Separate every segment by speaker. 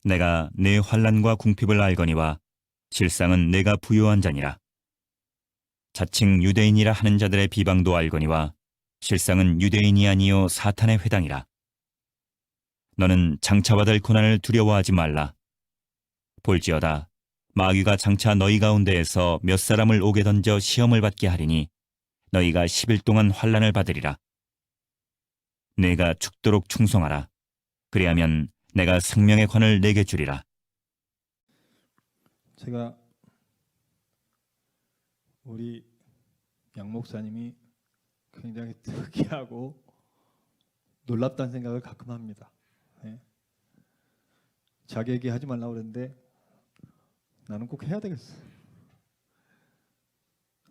Speaker 1: 내가 내 환난과 궁핍을 알거니와 실상은 내가 부요한 자니라. 자칭 유대인이라 하는 자들의 비방도 알거니와 실상은 유대인이 아니요 사탄의 회당이라. 너는 장차 받을 고난을 두려워하지 말라. 볼지어다 마귀가 장차 너희 가운데에서 몇 사람을 옥에 던져 시험을 받게 하리니 너희가 10일 동안 환난을 받으리라. 내가 죽도록 충성하라. 그리하면 내가 생명의 관을 내게 주리라.
Speaker 2: 제가 우리 양 목사님이 굉장히 특이하고 놀랍다는 생각을 가끔 합니다. 네. 자기 얘기하지 말라고 그랬는데 나는 꼭 해야 되겠어.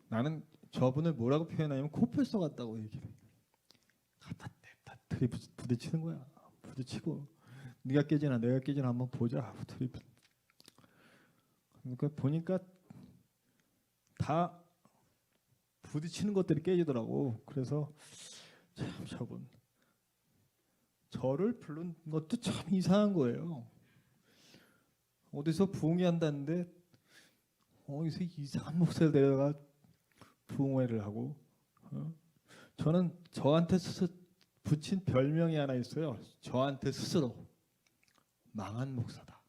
Speaker 2: 나는 저분을 뭐라고 표현하냐면 코뿔소 같다고 얘기해. 갖다 댔다 둘이 부딪히는 거야. 부딪히고 네가 깨지나 내가 깨지나 한번 보자. 둘이 그러니까 보니까 다 부딪히는 것들이 깨지더라고. 그래서 참 저분 저를 부른 것도 참 이상한 거예요. 어디서 부흥회한다는데 어디서 이상한 목사를 데려가 부흥회를 하고 저는 저한테 스스로 붙인 별명이 하나 있어요. 저한테 스스로 망한 목사다.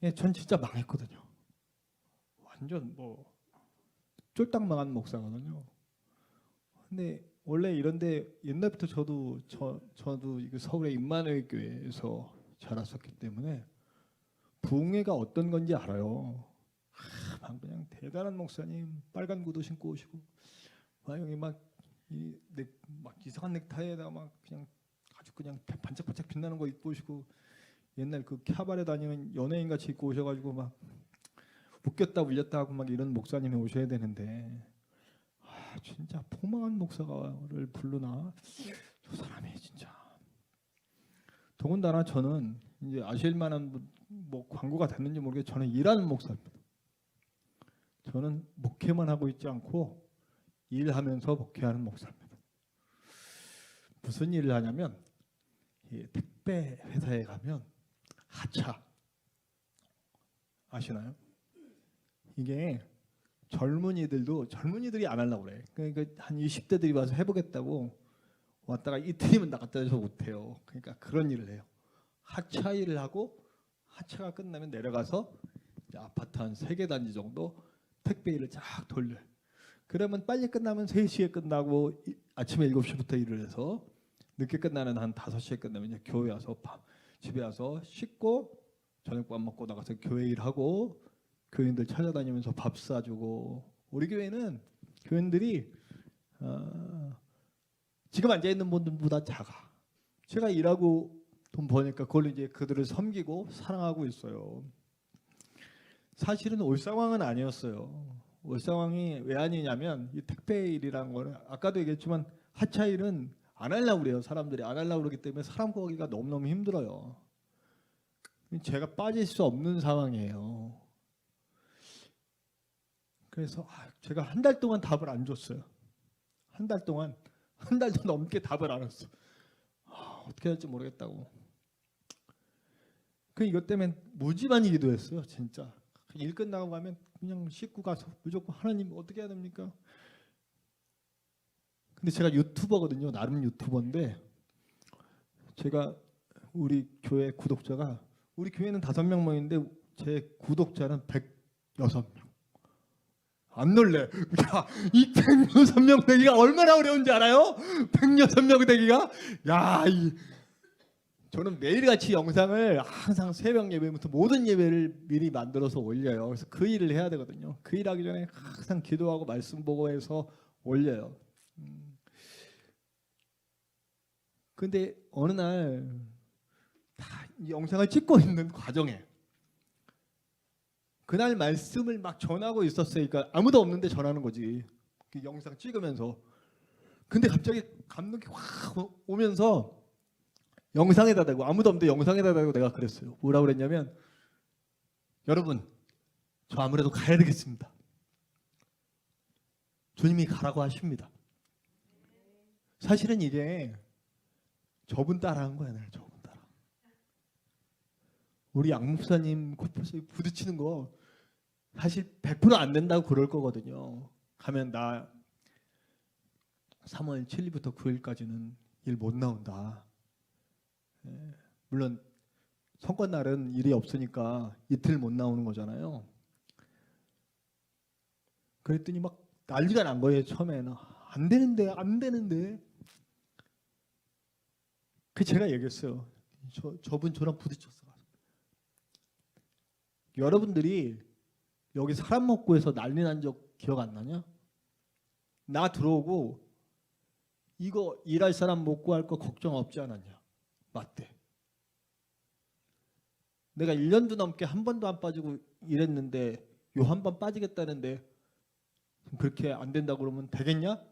Speaker 2: 예, 전 진짜 망했거든요. 완전 뭐 쫄딱 망한 목사거든요. 근데 원래 이런데 옛날부터 저도 이거 서울의 임마누엘 교회에서 자랐었기 때문에 부흥회가 어떤 건지 알아요. 그냥 대단한 목사님 빨간 구두 신고 오시고 막 여기 막 이상한 넥타이에다가 막 그냥 아주 그냥 반짝반짝 빛나는 거 입고 오시고 옛날 그 캬바레 다니는 연예인 같이 입고 오셔가지고 막 웃겼다 울렸다 하고 막 이런 목사님이 오셔야 되는데 진짜 포망한 목사를 부르나 저 사람이 진짜. 더군다나 저는 이제 아실 만한 뭐 광고가 됐는지 모르겠지만 저는 일하는 목사입니다. 저는 목회만 하고 있지 않고 일하면서 목회하는 목사입니다. 무슨 일을 하냐면 택배 회사에 가면 하차 아시나요? 이게 젊은이들이 안 하려고 그래. 그러니까 한 20대들이 와서 해보겠다고 왔다가 이틀이면 나갔다 해서 못해요. 그러니까 그런 일을 해요. 하차 일을 하고 하차가 끝나면 내려가서 아파트 한 3개 단지 정도 택배 일을 쫙 돌려요. 그러면 빨리 끝나면 3시에 끝나고 아침에 7시부터 일을 해서 늦게 끝나는 한 5시에 끝나면 이제 교회 와서 집에 와서 씻고 저녁밥 먹고 나가서 교회 일하고 교인들 찾아다니면서 밥 사주고. 우리 교회는 교인들이 지금 앉아있는 분들보다 작아. 제가 일하고 돈 버니까 그걸로 이제 그들을 섬기고 사랑하고 있어요. 사실은 올 상황은 아니었어요. 올 상황이 왜 아니냐면 이 택배 일이라는 거는 아까도 얘기했지만 하차 일은 안 하려고 그래요. 사람들이 안 하려고 그러기 때문에 사람 구하기가 너무너무 힘들어요. 제가 빠질 수 없는 상황이에요. 그래서 제가 한 달 동안 답을 안 줬어요. 한 달도 넘게 답을 안 했어. 어떻게 할지 모르겠다고. 그 이것 때문에 무지만 기도했어요. 진짜. 일 끝나고 가면 그냥 씻고 가서 무조건 하나님 어떻게 해야 됩니까? 근데 제가 유튜버거든요. 나름 유튜버인데 제가 우리 교회 구독자가 우리 교회는 5명 모이는데 제 구독자는 106명. 안 놀래. 야, 이 106명 되기가 얼마나 어려운지 알아요? 106명 되기가? 야, 저는 매일같이 영상을 항상 새벽 예배부터 모든 예배를 미리 만들어서 올려요. 그래서 그 일을 해야 되거든요. 그 일하기 전에 항상 기도하고 말씀 보고 해서 올려요. 근데 어느 날 다 영상을 찍고 있는 과정에 그날 말씀을 막 전하고 있었으니까 아무도 없는데 전하는 거지. 그 영상 찍으면서. 근데 갑자기 감동이 확 오면서 영상에다 대고 아무도 없는데 영상에다 대고 내가 그랬어요. 뭐라고 그랬냐면 여러분 저 아무래도 가야 되겠습니다. 주님이 가라고 하십니다. 사실은 이게 저분 따라 한 거야. 내가 저분 따라. 우리 양 목사님 코뿔소에 부딪히는 거 사실 100%안 된다고 그럴 거거든요. 가면 나 3월 7일부터 9일까지는 일 못 나온다. 예, 물론 선거 날은 일이 없으니까 이틀 못 나오는 거잖아요. 그랬더니 막 난리가 난 거예요. 처음에는 안 되는데. 그 제가 얘기했어요. 저분 저랑 부딪혔어. 여러분들이 여기 사람 먹고 해서 난리 난 적 기억 안 나냐? 나 들어오고 이거 일할 사람 못 구할 거 걱정 없지 않았냐? 맞대. 내가 1년도 넘게 한 번도 안 빠지고 일했는데 요 한 번 빠지겠다는데 그렇게 안 된다고 그러면 되겠냐?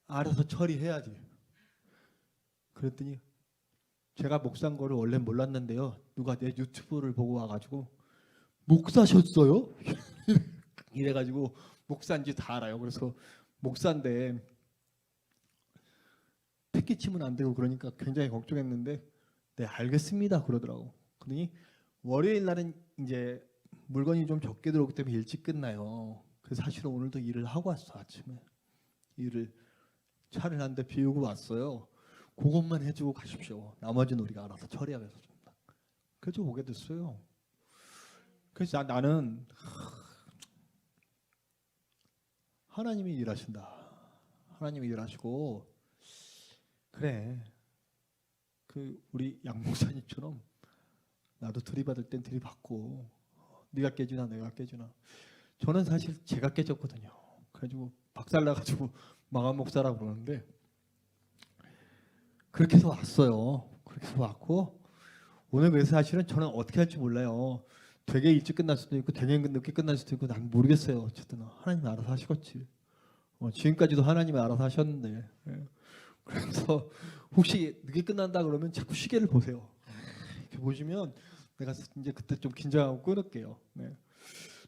Speaker 2: 알아서 처리해야지. 그랬더니 제가 목사인 거를 원래 몰랐는데요. 누가 내 유튜브를 보고 와가지고 목사셨어요? 이래가지고 목사인지 다 알아요. 그래서 목사인데 특기 치면 안 되고 그러니까 굉장히 걱정했는데 네 알겠습니다 그러더라고. 그러더니 월요일 날은 이제 물건이 좀 적게 들어오기 때문에 일찍 끝나요. 그래서 사실은 오늘도 일을 하고 왔어. 아침에 일을 차를 한 대 비우고 왔어요. 그것만 해주고 가십시오. 나머지는 우리가 알아서 처리하겠습니다. 그래서 오게 됐어요. 그래서 나는 하나님이 일하신다. 하나님이 일하시고 그래. 그 우리 양 목사님처럼 나도 들이받을 땐 들이받고 네가 깨지나 내가 깨지나. 저는 사실 제가 깨졌거든요. 그래가지고 박살나가지고 마감 목사라고 그러는데 그렇게 해서 왔어요. 그렇게 해서 왔고 오늘 그래서 사실은 저는 어떻게 할지 몰라요. 되게 일찍 끝날 수도 있고 되게 늦게 끝날 수도 있고 난 모르겠어요. 어쨌든 하나님이 알아서 하시겠지. 지금까지도 하나님이 알아서 하셨는데 예. 그래서 혹시 늦게 끝난다 그러면 자꾸 시계를 보세요. 이렇게 보시면 내가 이제 그때 좀 긴장하고 끊을게요. 네.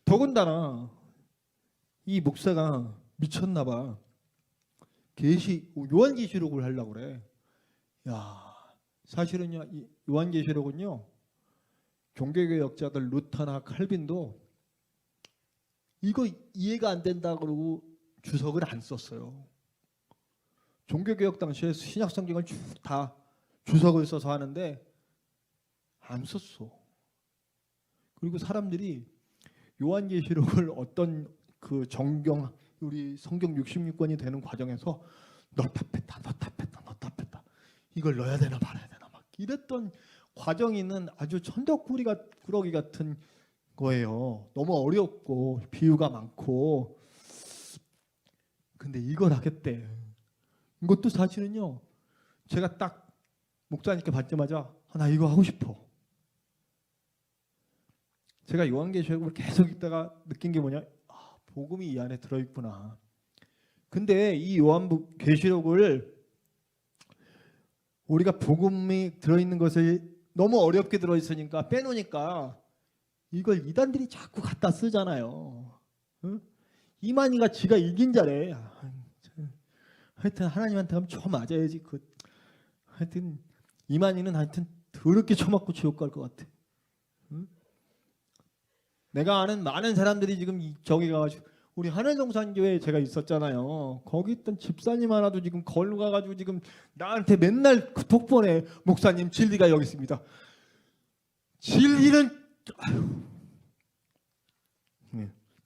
Speaker 2: 더군다나 이 목사가 미쳤나 봐. 요한계시록을 하려고 그래. 야, 사실은요, 이 요한계시록은요, 종교개혁자들 루터나 칼빈도 이거 이해가 안 된다 그러고 주석을 안 썼어요. 종교개혁 당시에 신약성경을 쭉 다 주석을 써서 하는데 안 썼어. 그리고 사람들이 요한계시록을 어떤 그 정경 우리 성경 66권이 되는 과정에서 너 답했다 이걸 넣어야 되나 말아야 되나 막 이랬던 과정이는 아주 천덕꾸러기 같은 거예요. 너무 어렵고 비유가 많고 근데 이걸 하겠대. 이것도 사실은요 제가 딱 목사님께 받자마자 나 이거 하고 싶어. 제가 요한계시록을 계속 읽다가 느낀 게 뭐냐, 복음이 이 안에 들어있구나. 근데 이 요한계시록을 우리가 복음이 들어있는 것을 너무 어렵게 들어있으니까 빼놓으니까 이걸 이단들이 자꾸 갖다 쓰잖아요. 응? 이만희가 지가 이긴 자래. 하여튼 하나님한테 하면 쳐 맞아야지. 하여튼 이만희는 하여튼 더럽게 쳐맞고 지옥 갈 것 같아. 응? 내가 아는 많은 사람들이 지금 저기 가가지고 우리 하늘동산교회에 제가 있었잖아요. 거기 있던 집사님 하나도 지금 걸로 가가지고 지금 나한테 맨날 톡 보내. 목사님 진리가 여기 있습니다. 진리는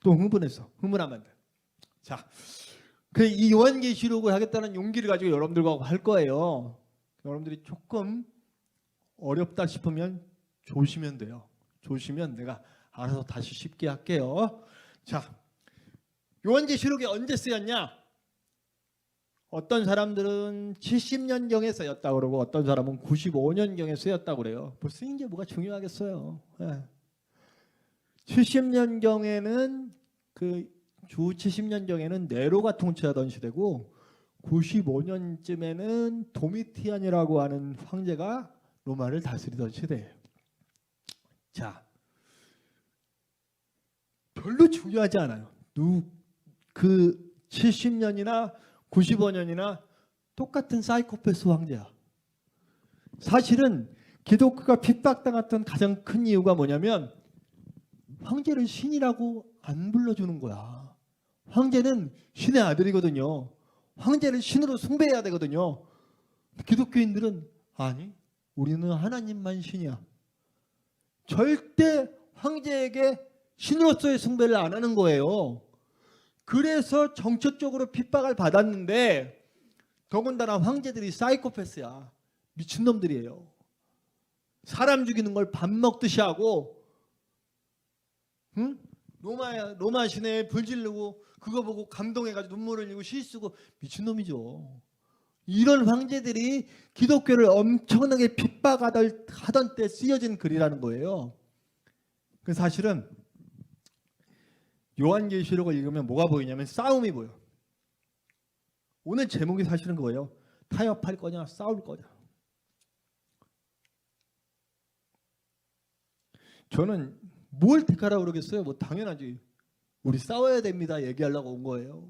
Speaker 2: 또 흥분했어. 흥분하면 안 돼. 자, 이 요한계시록을 하겠다는 용기를 가지고 여러분들과 할 거예요. 여러분들이 조금 어렵다 싶으면 조시면 돼요. 조시면 내가 알아서 다시 쉽게 할게요. 자, 요한계시록이 언제 쓰였냐? 어떤 사람들은 70년경에 쓰였다고 그러고 어떤 사람은 95년경에 쓰였다고 그래요. 뭐 쓰인 게 뭐가 중요하겠어요. 예. 70년경에는 주 70년경에는 네로가 통치하던 시대고 95년쯤에는 도미티안이라고 하는 황제가 로마를 다스리던 시대예요. 자, 별로 중요하지 않아요. 그 70년이나 95년이나 똑같은 사이코패스 황제야. 사실은 기독교가 핍박당했던 가장 큰 이유가 뭐냐면 황제를 신이라고 안 불러주는 거야. 황제는 신의 아들이거든요. 황제를 신으로 숭배해야 되거든요. 기독교인들은 아니, 우리는 하나님만 신이야. 절대 황제에게 신으로서의 숭배를 안 하는 거예요. 그래서 정치적으로 핍박을 받았는데 더군다나 황제들이 사이코패스야. 미친놈들이에요. 사람 죽이는 걸 밥 먹듯이 하고, 응? 로마 시내에 불 지르고 그거 보고 감동해가지고 눈물을 흘리고 시 쓰고 미친놈이죠. 이런 황제들이 기독교를 엄청나게 핍박하던 때 쓰여진 글이라는 거예요. 그 사실은 요한계시록을 읽으면 뭐가 보이냐면 싸움이 보여. 오늘 제목이 사실은 그거예요. 타협할 거냐 싸울 거냐. 저는 뭘 택하라고 그러겠어요? 뭐 당연하지. 우리 싸워야 됩니다. 얘기하려고 온 거예요.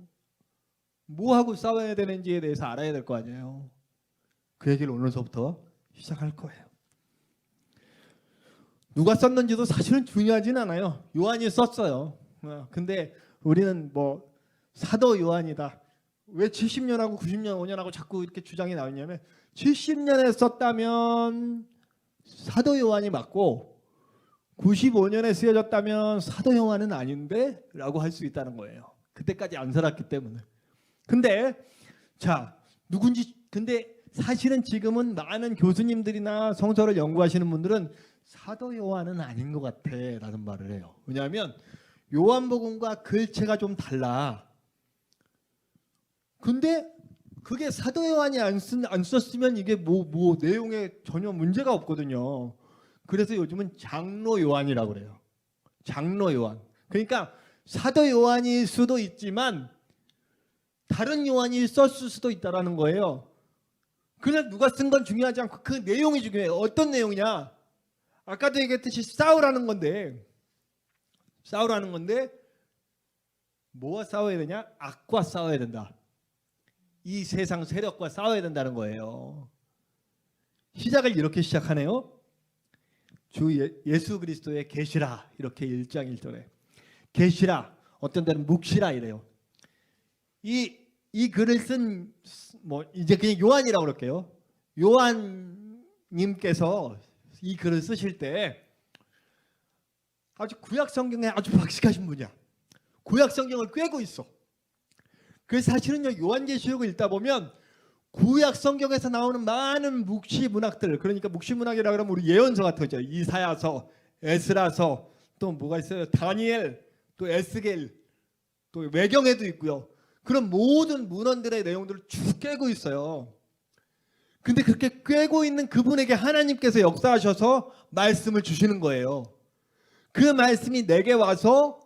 Speaker 2: 뭐 하고 싸워야 되는지에 대해서 알아야 될 거 아니에요. 그 얘기를 오늘서부터 시작할 거예요. 누가 썼는지도 사실은 중요하진 않아요. 요한이 썼어요. 근데 우리는 뭐 사도 요한이다. 왜 70년하고 90년, 5년하고 자꾸 이렇게 주장이 나오냐면 70년에 썼다면 사도 요한이 맞고 95년에 쓰여졌다면 사도 요한은 아닌데? 라고 할 수 있다는 거예요. 그때까지 안 살았기 때문에. 근데 자, 근데 사실은 지금은 많은 교수님들이나 성서를 연구하시는 분들은 사도 요한은 아닌 것 같아 라는 말을 해요. 왜냐하면 요한복음과 글체가 좀 달라. 근데 그게 사도 요한이 안 썼으면 이게 뭐 내용에 전혀 문제가 없거든요. 그래서 요즘은 장로 요한이라고 그래요. 장로 요한. 그러니까 사도 요한일 수도 있지만 다른 요한이 썼을 수도 있다라는 거예요. 그냥 누가 쓴 건 중요하지 않고 그 내용이 중요해요. 어떤 내용이냐? 아까도 얘기했듯이 싸우라는 건데 뭐와 싸워야 되냐? 악과 싸워야 된다. 이 세상 세력과 싸워야 된다는 거예요. 시작을 이렇게 시작하네요. 주 예수 그리스도의 계시라 이렇게 1장 1절에 계시라, 어떤 데는 묵시라 이래요. 이 글을 쓴 뭐 이제 그냥 요한이라고 그럴게요. 요한님께서 이 글을 쓰실 때 아주 구약 성경에 아주 박식하신 분이야. 구약 성경을 꿰고 있어. 그래서 사실은요, 요한계시록을 읽다 보면 구약 성경에서 나오는 많은 묵시 문학들, 그러니까 묵시 문학이라 그러면 우리 예언서 같은 거죠. 이사야서, 에스라서, 또 뭐가 있어요? 다니엘, 또 에스겔, 또 외경에도 있고요. 그런 모든 문헌들의 내용들을 쭉 꿰고 있어요. 근데 그렇게 꿰고 있는 그분에게 하나님께서 역사하셔서 말씀을 주시는 거예요. 그 말씀이 내게 와서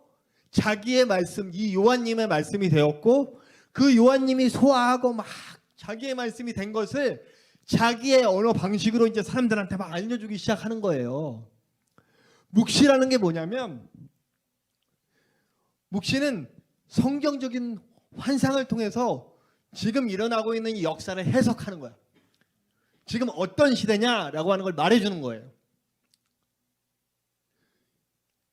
Speaker 2: 자기의 말씀, 이 요한님의 말씀이 되었고, 그 요한님이 소화하고 막 자기의 말씀이 된 것을 자기의 언어 방식으로 이제 사람들한테 막 알려주기 시작하는 거예요. 묵시라는 게 뭐냐면, 묵시는 성경적인 환상을 통해서 지금 일어나고 있는 이 역사를 해석하는 거야. 지금 어떤 시대냐라고 하는 걸 말해주는 거예요.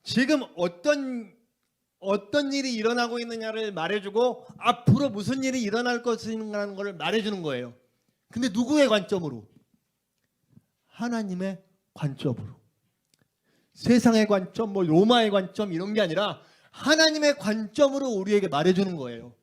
Speaker 2: 지금 어떤 일이 일어나고 있느냐를 말해주고 앞으로 무슨 일이 일어날 것인가라는 걸 말해주는 거예요. 근데 누구의 관점으로? 하나님의 관점으로. 세상의 관점, 뭐 로마의 관점 이런 게 아니라 하나님의 관점으로 우리에게 말해주는 거예요.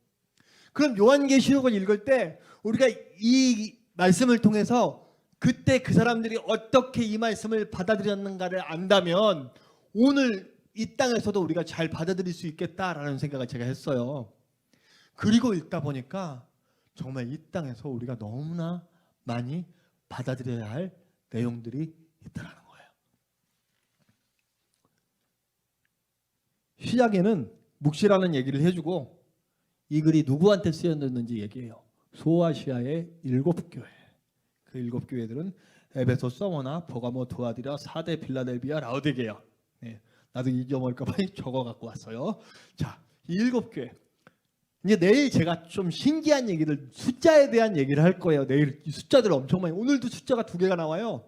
Speaker 2: 그럼 요한계시록을 읽을 때 우리가 이 말씀을 통해서 그때 그 사람들이 어떻게 이 말씀을 받아들였는가를 안다면 오늘 이 땅에서도 우리가 잘 받아들일 수 있겠다라는 생각을 제가 했어요. 그리고 읽다 보니까 정말 이 땅에서 우리가 너무나 많이 받아들여야 할 내용들이 있다는 거예요. 시작에는 묵시라는 얘기를 해주고 이 글이 누구한테 쓰였는지 얘기해요. 소아시아의 7교회. 그 7교회들은 에베소, 서머나, 버가모, 두아디라, 사데, 빌라델비아, 라오디게아. 네, 나도 잊어먹을까 봐 적어 갖고 왔어요. 자, 이 7교회. 이제 내일 제가 좀 신기한 얘기를, 숫자에 대한 얘기를 할 거예요. 내일 숫자들 엄청 많이. 오늘도 숫자가 2개가 나와요.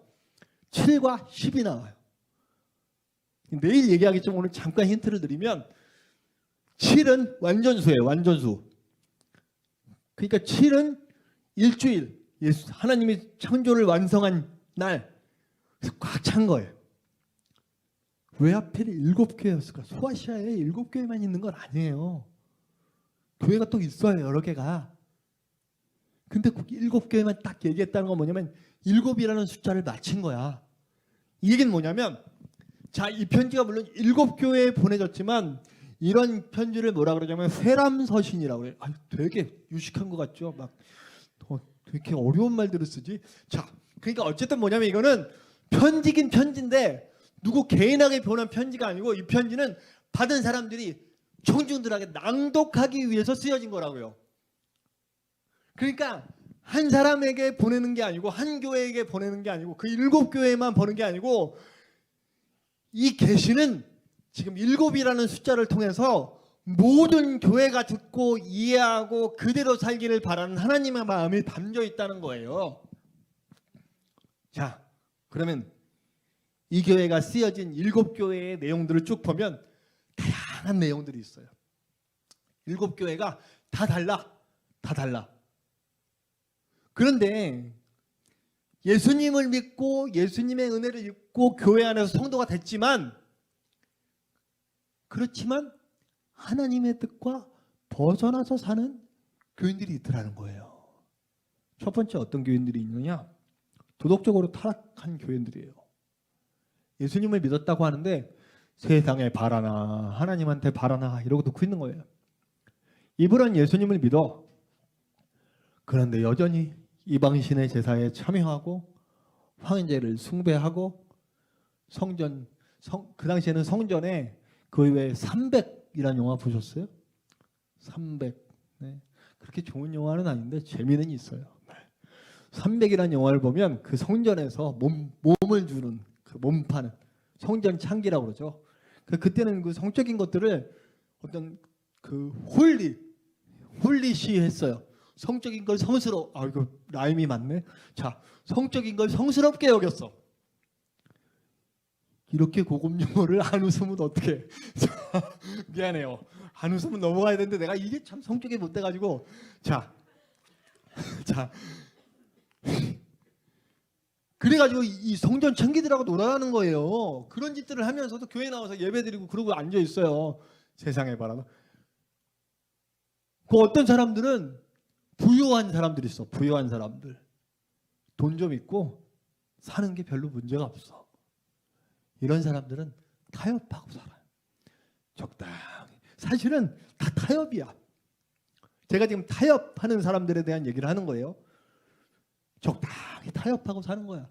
Speaker 2: 7과 10이 나와요. 내일 얘기하겠지만 오늘 잠깐 힌트를 드리면 7은 완전수예요. 완전수. 그러니까 7은 일주일, 하나님이 창조를 완성한 날 꽉 찬 거예요. 왜 하필 7교회였을까? 소아시아에 7교회만 있는 건 아니에요. 교회가 또 있어요. 여러 개가. 근데 꼭 7교회만 딱 얘기했다는 건 뭐냐면 7이라는 숫자를 맞힌 거야. 이 얘기는 뭐냐면 자, 이 편지가 물론 7교회에 보내졌지만 이런 편지를 뭐라 그러냐면 회람서신이라고 그래요. 되게 유식한 것 같죠? 막 되게 어려운 말들을 쓰지. 자, 그러니까 어쨌든 뭐냐면 이거는 편지긴 편지인데 누구 개인에게 보낸 편지가 아니고 이 편지는 받은 사람들이 청중들에게 낭독하기 위해서 쓰여진 거라고요. 그러니까 한 사람에게 보내는 게 아니고 한 교회에게 보내는 게 아니고 그 7교회만 보낸 게 아니고 이 계시는 지금 7이라는 숫자를 통해서 모든 교회가 듣고 이해하고 그대로 살기를 바라는 하나님의 마음이 담겨 있다는 거예요. 자, 그러면 이 교회가 쓰여진 7교회의 내용들을 쭉 보면 다양한 내용들이 있어요. 7교회가 다 달라. 다 달라. 그런데 예수님을 믿고 예수님의 은혜를 입고 교회 안에서 성도가 됐지만 그렇지만 하나님의 뜻과 벗어나서 사는 교인들이 있더라는 거예요. 첫 번째 어떤 교인들이 있느냐? 도덕적으로 타락한 교인들이에요. 예수님을 믿었다고 하는데 세상에 바라나 하나님한테 바라나 이러고 듣고 있는 거예요. 이분은 예수님을 믿어. 그런데 여전히 이방신의 제사에 참여하고 황제를 숭배하고 그 당시에는 성전에 그 외에 300이라는 영화 보셨어요? 300. 네. 그렇게 좋은 영화는 아닌데 재미는 있어요. 300이라는 영화를 보면 그 성전에서 몸을 주는 그 몸파는 성전 창기라고 그러죠. 그때는 그 성적인 것들을 어떤 그 홀리시 했어요. 성적인 걸 이거 라임이 맞네. 자, 성적인 걸 성스럽게 여겼어. 이렇게 고급 용어를 안 웃으면 어떡해. 미안해요. 안 웃으면 넘어가야 되는데 내가 이게 참 성격이 못 돼가지고. 자. 그래가지고 이 성전 창기들하고 놀아가는 거예요. 그런 짓들을 하면서도 교회 나와서 예배드리고 그러고 앉아있어요. 세상에 바라봐. 그 어떤 사람들은 부유한 사람들이 있어. 부유한 사람들. 돈 좀 있고 사는 게 별로 문제가 없어. 이런 사람들은 타협하고 살아요. 적당히. 사실은 다 타협이야. 제가 지금 타협하는 사람들에 대한 얘기를 하는 거예요. 적당히 타협하고 사는 거야.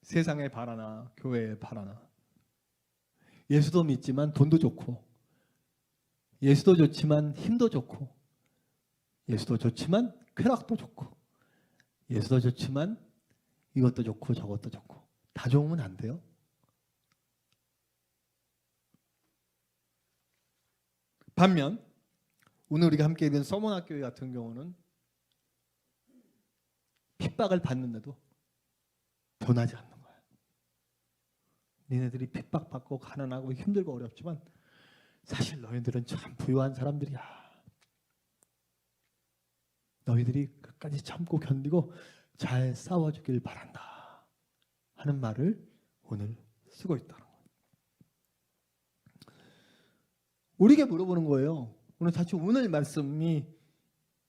Speaker 2: 세상에 바라나 교회에 바라나. 예수도 믿지만 돈도 좋고 예수도 좋지만 힘도 좋고 예수도 좋지만 쾌락도 좋고 예수도 좋지만 이것도 좋고 저것도 좋고 다 좋으면 안 돼요. 반면 오늘 우리가 함께 읽은 서문학교회 같은 경우는 핍박을 받는데도 변하지 않는 거야. 니네들이 핍박받고 가난하고 힘들고 어렵지만 사실 너희들은 참 부유한 사람들이야. 너희들이 끝까지 참고 견디고 잘 싸워주길 바란다 하는 말을 오늘 쓰고 있다는 거예요. 우리에게 물어보는 거예요. 사실 오늘 말씀이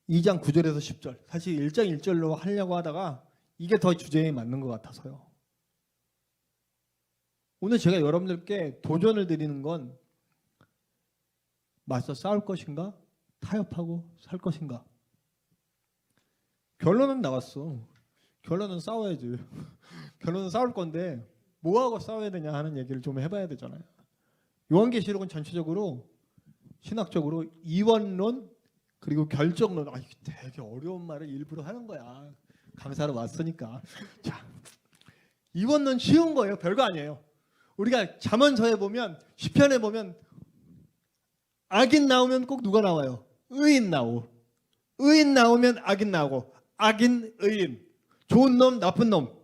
Speaker 2: 2장 9절에서 10절 사실 1장 1절로 하려고 하다가 이게 더 주제에 맞는 것 같아서요. 오늘 제가 여러분들께 도전을 드리는 건 맞서 싸울 것인가? 타협하고 살 것인가? 결론은 나왔어. 결론은 싸워야지. 결론은 싸울 건데 뭐하고 싸워야 되냐 하는 얘기를 좀 해봐야 되잖아요. 요한계시록은 전체적으로 신학적으로 이원론 그리고 결정론. 되게 어려운 말을 일부러 하는 거야. 강사로 왔으니까. 자, 이원론 쉬운 거예요. 별거 아니에요. 우리가 잠언서에 보면 시편에 보면 악인 나오면 꼭 누가 나와요? 의인 나오고. 의인 나오면 악인 나오고. 악인, 의인. 좋은 놈, 나쁜 놈.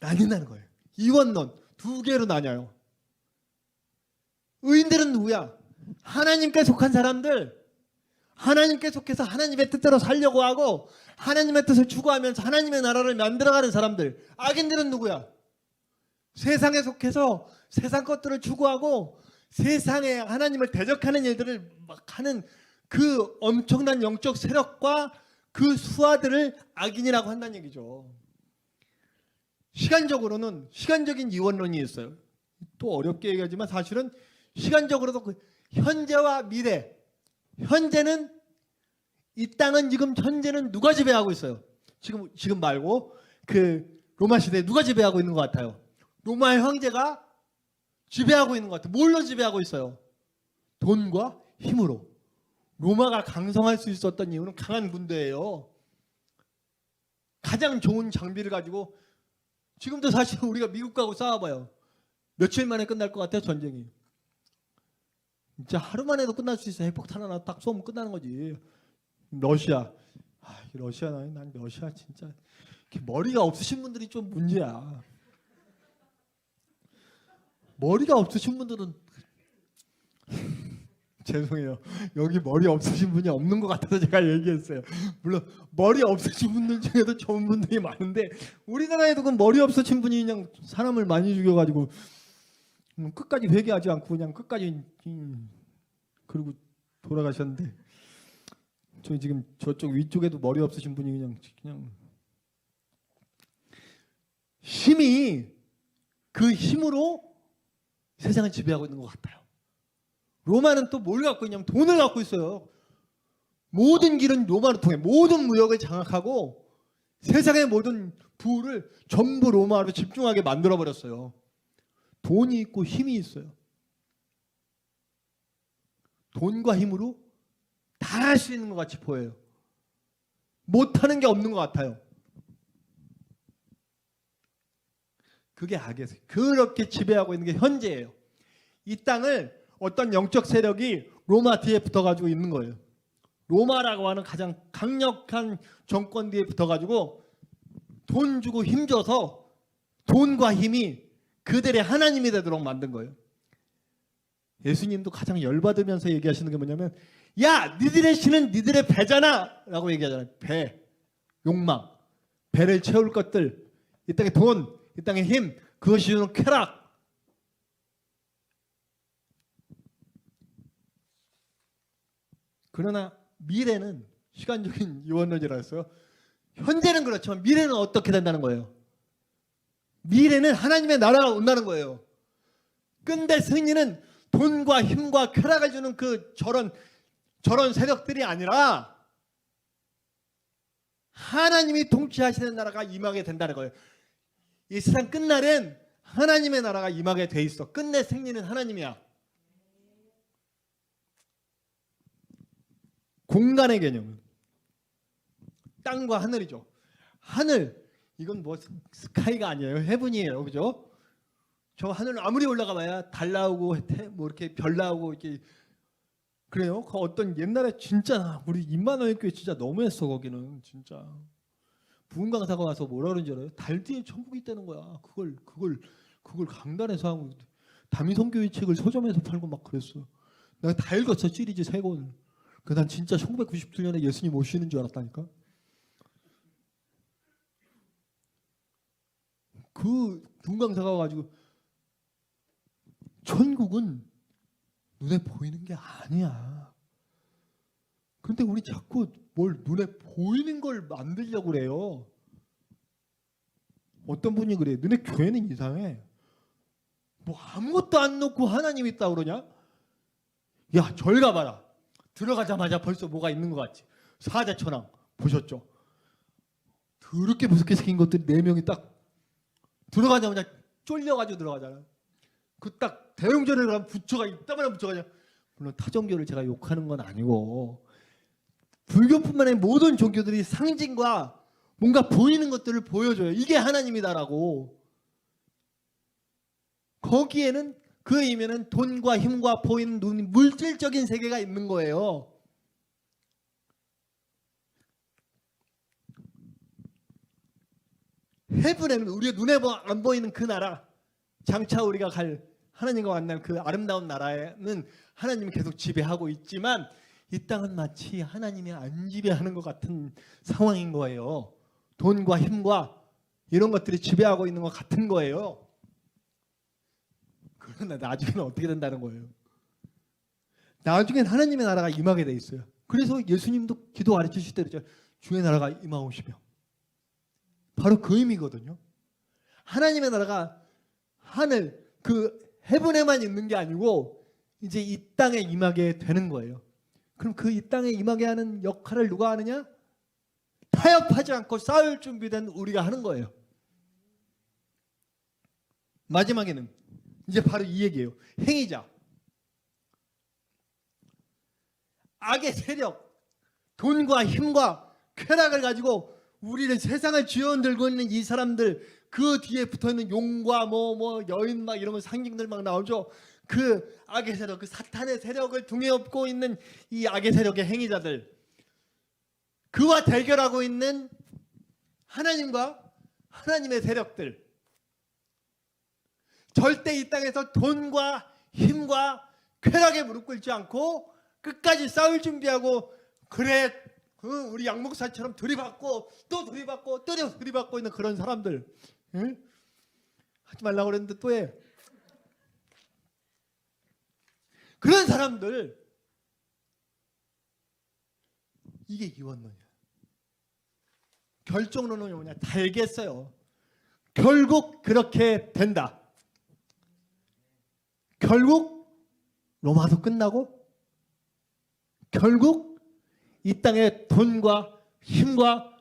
Speaker 2: 나뉜다는 거예요. 이원론 두 개로 나뉘어요. 의인들은 누구야? 하나님께 속한 사람들, 하나님께 속해서 하나님의 뜻대로 살려고 하고 하나님의 뜻을 추구하면서 하나님의 나라를 만들어가는 사람들. 악인들은 누구야? 세상에 속해서 세상 것들을 추구하고 세상에 하나님을 대적하는 일들을 막 하는 그 엄청난 영적 세력과 그 수하들을 악인이라고 한다는 얘기죠. 시간적으로는 시간적인 이원론이 있어요. 또 어렵게 얘기하지만 사실은 시간적으로도 그 현재와 미래, 현재는 이 땅은 지금 현재는 누가 지배하고 있어요? 지금 말고 그 로마 시대에 누가 지배하고 있는 것 같아요? 로마의 황제가 지배하고 있는 것 같아요. 뭘로 지배하고 있어요? 돈과 힘으로. 로마가 강성할 수 있었던 이유는 강한 군대예요. 가장 좋은 장비를 가지고 지금도 사실 우리가 미국하고 싸워봐요. 며칠 만에 끝날 것 같아요, 전쟁이. 진짜 하루 만에도 끝날 수 있어요. 핵폭탄 하나 딱 쏘면 끝나는 거지. 러시아. 난 러시아 진짜 머리가 없으신 분들이 좀 문제야. 머리가 없으신 분들은 죄송해요. 여기 머리 없으신 분이 없는 것 같아서 제가 얘기했어요. 물론 머리 없으신 분들 중에도 좋은 분들이 많은데 우리나라에도 그 머리 없으신 분이 그냥 사람을 많이 죽여가지고 끝까지 회개하지 않고 그냥 끝까지 그리고 돌아가셨는데 저희 지금 저쪽 위쪽에도 머리 없으신 분이 그냥 힘이 그 힘으로 세상을 지배하고 있는 것 같아요. 로마는 또 뭘 갖고 있냐면 돈을 갖고 있어요. 모든 길은 로마를 통해 모든 무역을 장악하고 세상의 모든 부를 전부 로마로 집중하게 만들어버렸어요. 돈이 있고 힘이 있어요. 돈과 힘으로 다 할 수 있는 것 같이 보여요. 못하는 게 없는 것 같아요. 그게 악이에요. 그렇게 지배하고 있는 게 현재예요. 이 땅을 어떤 영적 세력이 로마 뒤에 붙어가지고 있는 거예요. 로마라고 하는 가장 강력한 정권 뒤에 붙어가지고 돈 주고 힘 줘서 돈과 힘이 그들의 하나님이 되도록 만든 거예요. 예수님도 가장 열받으면서 얘기하시는 게 뭐냐면 야 니들의 신은 니들의 배잖아 라고 얘기하잖아요. 배, 욕망, 배를 채울 것들, 이 땅의 돈, 이 땅의 힘, 그것이 주는 쾌락. 그러나 미래는 시간적인 유언론이라 했어요. 현재는 그렇지만 미래는 어떻게 된다는 거예요? 미래는 하나님의 나라가 온다는 거예요. 근데 승리는 돈과 힘과 쾌락을 주는 그 저런 세력들이 아니라 하나님이 통치하시는 나라가 임하게 된다는 거예요. 이 세상 끝날엔 하나님의 나라가 임하게 돼 있어. 끝내 승리는 하나님이야. 공간의 개념은 땅과 하늘이죠. 하늘 이건 뭐 스카이가 아니에요. 헤븐이에요. 그죠? 저 하늘 아무리 올라가 봐야 달 나오고 뭐 이렇게 별 나오고 이렇게 그래요. 그 어떤 옛날에 진짜 우리 임마누엘 교회 진짜 너무했어. 거기는 진짜 부흥 강사가 와서 뭐라 그러는지 알아요? 달 뒤에 천국이 있다는 거야. 그걸 강단에서 하고 다미성교회 책을 서점에서 팔고 막 그랬어. 내가 다 읽었어. 시리즈 3권. 난 진짜 1997년에 예수님 오시는 줄 알았다니까. 그 부흥 강사가 와가지고 천국은 눈에 보이는 게 아니야. 그런데 우리 자꾸 뭘 눈에 보이는 걸 만들려고 그래요. 어떤 분이 그래요. 너네 교회는 이상해. 뭐 아무것도 안 놓고 하나님 있다 그러냐? 야, 절 가봐라. 들어가자마자 벌써 뭐가 있는 것 같지. 사자천왕 보셨죠? 더럽게 무섭게 생긴 것들이 4명이 딱 들어가자마자 쫄려가지고 들어가잖아. 그 딱 대웅전에 가면 부처가 이따만한 부처가 그냥 물론 타종교를 제가 욕하는 건 아니고 불교뿐만 아니라 모든 종교들이 상징과 뭔가 보이는 것들을 보여줘요. 이게 하나님이다라고. 거기에는 그 의미는 돈과 힘과 보이는 눈, 물질적인 세계가 있는 거예요. 헤브렘, 우리의 눈에 안 보이는 그 나라, 장차 우리가 갈 하나님과 만날 그 아름다운 나라에는 하나님이 계속 지배하고 있지만 이 땅은 마치 하나님이 안 지배하는 것 같은 상황인 거예요. 돈과 힘과 이런 것들이 지배하고 있는 것 같은 거예요. 그러나 나중에는 어떻게 된다는 거예요? 나중엔 하나님의 나라가 임하게 돼 있어요. 그래서 예수님도 기도 가르치실 때 그랬죠. 주의 나라가 임하오시며. 바로 그 의미거든요. 하나님의 나라가 하늘 그 헤븐에만 있는 게 아니고 이제 이 땅에 임하게 되는 거예요. 그럼 그 이 땅에 임하게 하는 역할을 누가 하느냐? 타협하지 않고 싸울 준비된 우리가 하는 거예요. 마지막에는 이제 바로 이 얘기예요. 행위자. 악의 세력, 돈과 힘과 쾌락을 가지고 우리를 세상을 쥐어들고 있는 이 사람들, 그 뒤에 붙어있는 용과 여인 막 이런 거 상징들 막 나오죠. 그 악의 세력, 그 사탄의 세력을 등에 업고 있는 이 악의 세력의 행위자들, 그와 대결하고 있는 하나님과 하나님의 세력들, 절대 이 땅에서 돈과 힘과 쾌락에 무릎 꿇지 않고 끝까지 싸울 준비하고, 그래 우리 양 목사처럼 들이받고 또 들이받고 또 들이받고 있는 그런 사람들, 응? 하지 말라고 그랬는데 또 해. 그런 사람들, 이게 이원론이야. 결정론은 뭐냐? 달겠어요. 결국 그렇게 된다. 결국 로마도 끝나고 결국 이 땅의 돈과 힘과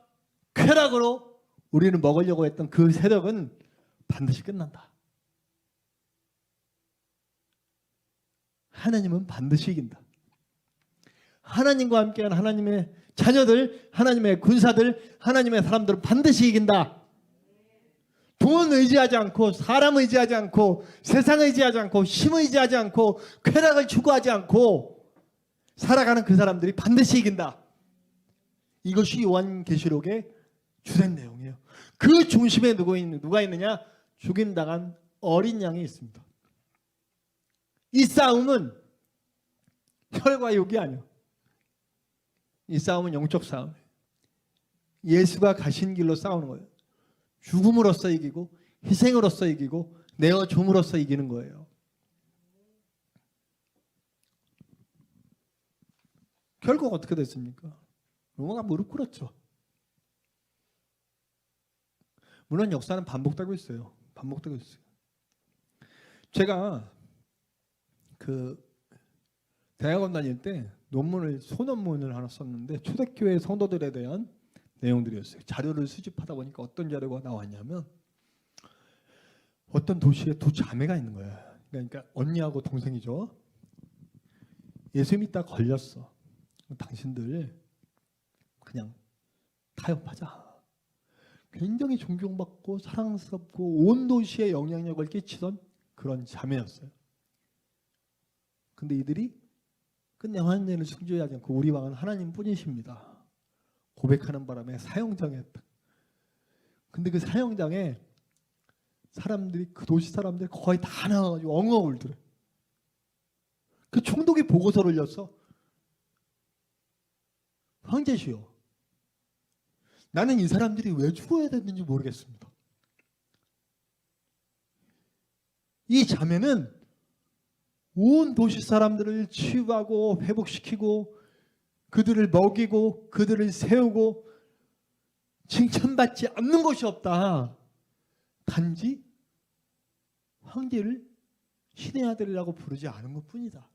Speaker 2: 쾌락으로 우리는 먹으려고 했던 그 세력은 반드시 끝난다. 하나님은 반드시 이긴다. 하나님과 함께한 하나님의 자녀들, 하나님의 군사들, 하나님의 사람들은 반드시 이긴다. 돈 의지하지 않고, 사람 의지하지 않고, 세상 의지하지 않고, 힘 의지하지 않고, 쾌락을 추구하지 않고 살아가는 그 사람들이 반드시 이긴다. 이것이 요한계시록의 주된 내용이에요. 그 중심에 누가 있느냐? 죽임당한 어린 양이 있습니다. 이 싸움은 혈과 육이 아니에요. 이 싸움은 영적 싸움이에요. 예수가 가신 길로 싸우는 거예요. 죽음으로써 이기고 희생으로써 이기고 내어줌으로써 이기는 거예요. 결국 어떻게 됐습니까? 로마가 무릎 꿇었죠. 물론 역사는 반복되고 있어요. 반복되고 있어요. 제가 그 대학원 다닐 때 소논문을 하나 썼는데 초대교회 성도들에 대한 내용들이었어요. 자료를 수집하다 보니까 어떤 자료가 나왔냐면, 어떤 도시에 두 자매가 있는 거예요. 그러니까 언니하고 동생이죠. 예수 믿다 걸렸어. 당신들 그냥 타협하자. 굉장히 존경받고 사랑스럽고 온 도시에 영향력을 끼치던 그런 자매였어요. 근데 이들이 끝내 하나님을 숭배하지 않고 우리 왕은 하나님뿐이십니다 고백하는 바람에 사형당했다. 근데 그 사형장에 사람들이, 그 도시 사람들이 거의 다 나와가지고 엉엉 울더래. 그 총독이 보고서를 올렸어. 황제시여, 나는 이 사람들이 왜 죽어야 됐는지 모르겠습니다. 이 자매는 온 도시 사람들을 치유하고 회복시키고 그들을 먹이고 그들을 세우고 칭찬받지 않는 것이 없다. 단지 황제를 신의 아들이라고 부르지 않은 것뿐이다.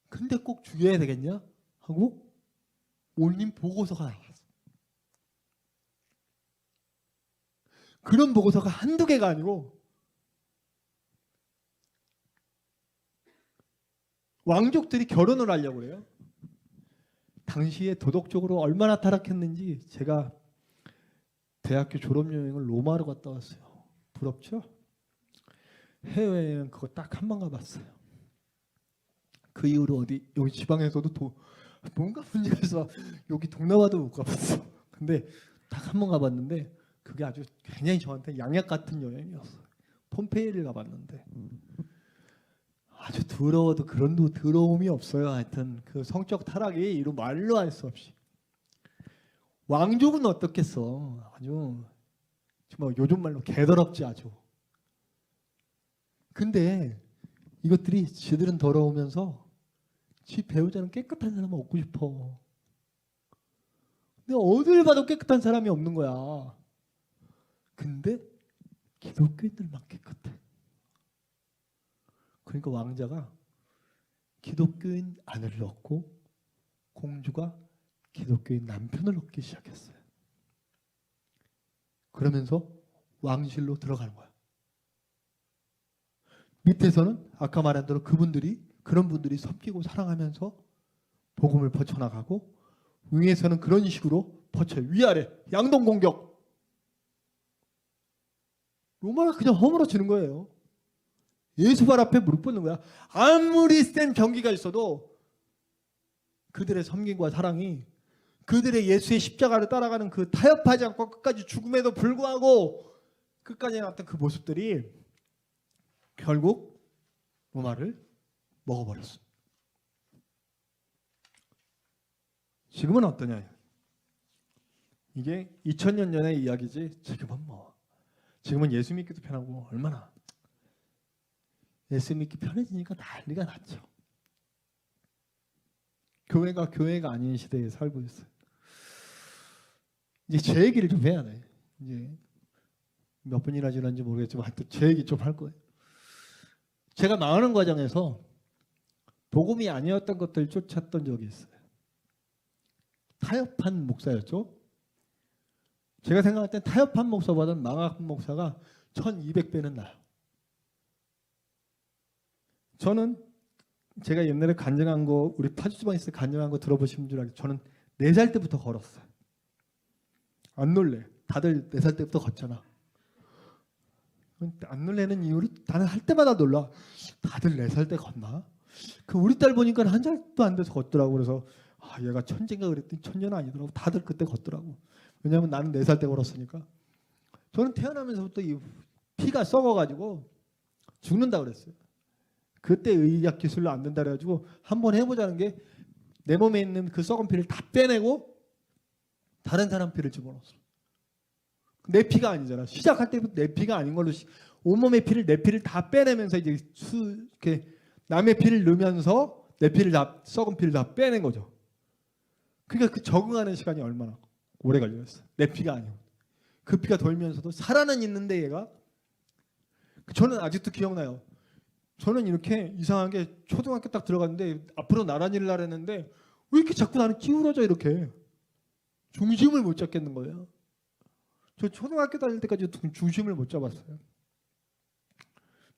Speaker 2: 근데 꼭 죽여야 되겠냐? 하고 올린 보고서가 나왔어. 그런 보고서가 한두 개가 아니고 왕족들이 결혼을 하려고 그래요. 당시에 도덕적으로 얼마나 타락했는지 제가 대학교 졸업여행을 로마로 갔다 왔어요. 부럽죠? 해외여행 그거 딱 한 번 가봤어요. 그 이후로 여기 지방에서도 뭔가 문제가 있어 여기 동남아도 못 가봤어. 근데 딱 한 번 가봤는데 그게 아주 굉장히 저한테 양약 같은 여행이었어요. 폼페이를 가봤는데 아주 더러워도 그런 더러움이 없어요. 하여튼 그 성적 타락이 이루 말로 할 수 없이. 왕족은 어떻겠어. 아주 정말 요즘 말로 개더럽지 아주. 근데 이것들이 지들은 더러우면서 지 배우자는 깨끗한 사람을 얻고 싶어. 근데 어딜 봐도 깨끗한 사람이 없는 거야. 근데 기독교인들만 깨끗해. 그러니까 왕자가 기독교인 아내를 얻고 공주가 기독교인 남편을 얻기 시작했어요. 그러면서 왕실로 들어가는 거야. 밑에서는 아까 말한 대로 그런 분들이 섬기고 사랑하면서 복음을 퍼쳐나가고 위에서는 그런 식으로 퍼쳐요. 위아래 양동 공격. 로마가 그냥 허물어지는 거예요. 예수발 앞에 무릎 꿇는 거야. 아무리 센 병기가 있어도 그들의 섬김과 사랑이 그들의 예수의 십자가를 따라가는 그 타협하지 않고 끝까지 죽음에도 불구하고 끝까지 나왔던 그 모습들이 결국 로마를 먹어버렸어. 지금은 어떠냐? 이게 2000년 전의 이야기지 지금은 예수 믿기도 편하고 얼마나 예수 믿기 편해지니까 난리가 났죠. 교회가 아닌 시대에 살고 있어요. 이제 제 얘기를 좀 해야 돼. 이제 몇 분이나 지났는지 모르겠지만 하여튼 제 얘기 좀 할 거예요. 제가 나오는 과정에서 복음이 아니었던 것들을 쫓았던 적이 있어요. 타협한 목사였죠. 제가 생각할 땐 타협한 목사보다는 망한 목사가 1200배는 나요. 저는 제가 옛날에 간증한 거 우리 파주지방에서 간증한 거 들어보신 줄 알고 저는 4살 때부터 걸었어요. 안 놀래. 다들 4살 때부터 걷잖아. 안 놀래는 이유로 나는 할 때마다 놀라. 다들 4살 때 걷나? 그 우리 딸 보니까 한 살도 안 돼서 걷더라고. 그래서 얘가 천재인가 그랬더니 천재는 아니더라고. 다들 그때 걷더라고. 왜냐하면 나는 4살 때 걸었으니까. 저는 태어나면서부터 이 피가 썩어가지고 죽는다 그랬어요. 그때 의학 기술로 안 된다 그래가지고 한번 해보자는 게 내 몸에 있는 그 썩은 피를 다 빼내고 다른 사람 피를 집어넣었어. 내 피가 아니잖아. 시작할 때부터 내 피가 아닌 걸로 온몸의 피를 내 피를 다 빼내면서 이제 이렇게 남의 피를 넣으면서 내 피를 다 썩은 피를 다 빼낸 거죠. 그러니까 그 적응하는 시간이 얼마나 오래 걸렸어. 내 피가 아니고 그 피가 돌면서도 살아는 있는데 얘가 저는 아직도 기억나요. 저는 이렇게 이상하게 초등학교 딱 들어갔는데 앞으로 나란히 일을 하랬는데 왜 이렇게 자꾸 나는 기울어져 이렇게 중심을 못 잡겠는 거예요. 저 초등학교 다닐 때까지 중심을 못 잡았어요.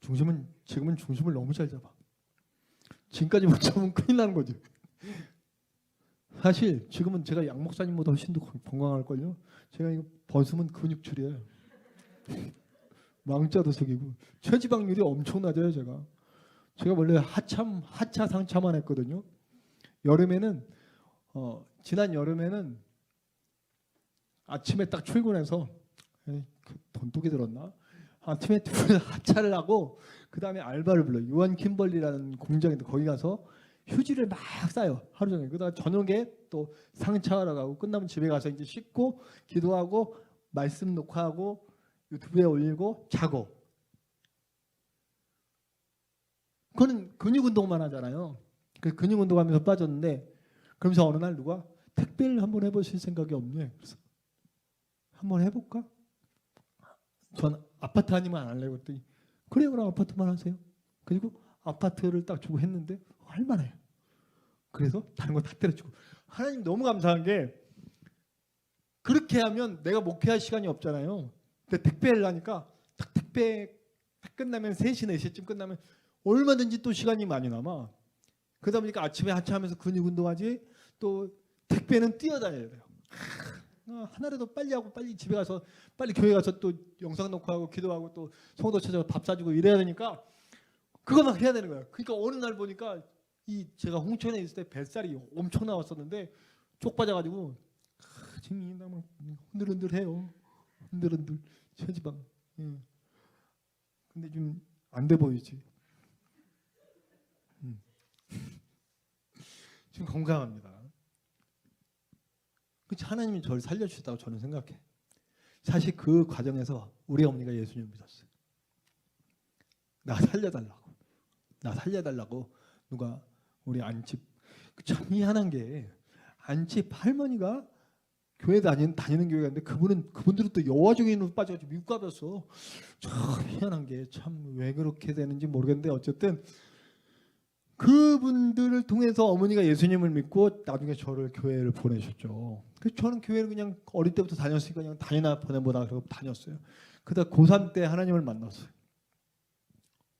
Speaker 2: 지금은 중심을 너무 잘 잡아. 지금까지 못 잡으면 큰일 나는 거지. 사실 지금은 제가 양 목사님보다 훨씬 더 건강할걸요. 제가 이거 벗으면 근육줄이에요. 망자도 속이고 체지방률이 엄청 낮아요. 제가 원래 하차 상차만 했거든요. 여름에는 지난 여름에는 아침에 딱 출근해서 돈독이 들었나? 아침에 하차를 하고 그 다음에 알바를 불러요. 유한 킴벌리라는 공장인데 거기 가서 휴지를 막 싸요. 하루 종일. 그다음 저녁에 또 상차하러 가고 끝나면 집에 가서 이제 씻고 기도하고 말씀 녹화하고 유튜브에 올리고 자고. 그거는 근육 운동만 하잖아요. 그 근육 운동하면서 빠졌는데 그러면서 어느 날 누가 택배를 한번 해보실 생각이 없네. 그래서 한번 해볼까? 전 아파트 아니면 안 할래요. 그랬더니 그래요, 그럼 아파트만 하세요. 그리고 아파트를 딱 주고 했는데 할만해요. 그래서 다른 거 다 때려치고 하나님 너무 감사한 게 그렇게 하면 내가 목회할 시간이 없잖아요. 근데 택배를 하니까 딱 택배 딱 끝나면 3시, 4시쯤 끝나면 얼마든지 또 시간이 많이 남아. 그러다 보니까 아침에 하차하면서 근육 운동하지 또 택배는 뛰어다녀야 돼요. 하나라도 빨리 하고 빨리 집에 가서 빨리 교회 가서 또 영상 녹화하고 기도하고 또 성도 찾아서 밥 사주고 이래야 되니까 그것만 해야 되는 거야. 그러니까 어느 날 보니까 제가 홍천에 있을 때 뱃살이 엄청 나왔었는데 쪽 빠져가지고 지금 이 남은 흔들흔들해요. 흔들흔들 체지방. 예. 근데 좀 안 돼 보이지. 지금 건강합니다. 그치, 하나님이 저를 살려주셨다고 저는 생각해. 사실 그 과정에서 우리 어머니가 예수님을 믿었어요. 나 살려달라고. 나 살려달라고 누가 우리 안집, 참 희한한 게 안집 할머니가 교회 다니는 교회가 있는데 그분들은 또 여와 중인으로 빠져가지고 미국 가봤어. 참 희한한 게 참 왜 그렇게 되는지 모르겠는데 어쨌든 그분들을 통해서 어머니가 예수님을 믿고 나중에 저를 교회를 보내셨죠. 그래서 저는 교회를 그냥 어릴 때부터 다녔으니까 그냥 다니나 보내보다 그러고 다녔어요. 그러다 고3 때 하나님을 만났어요.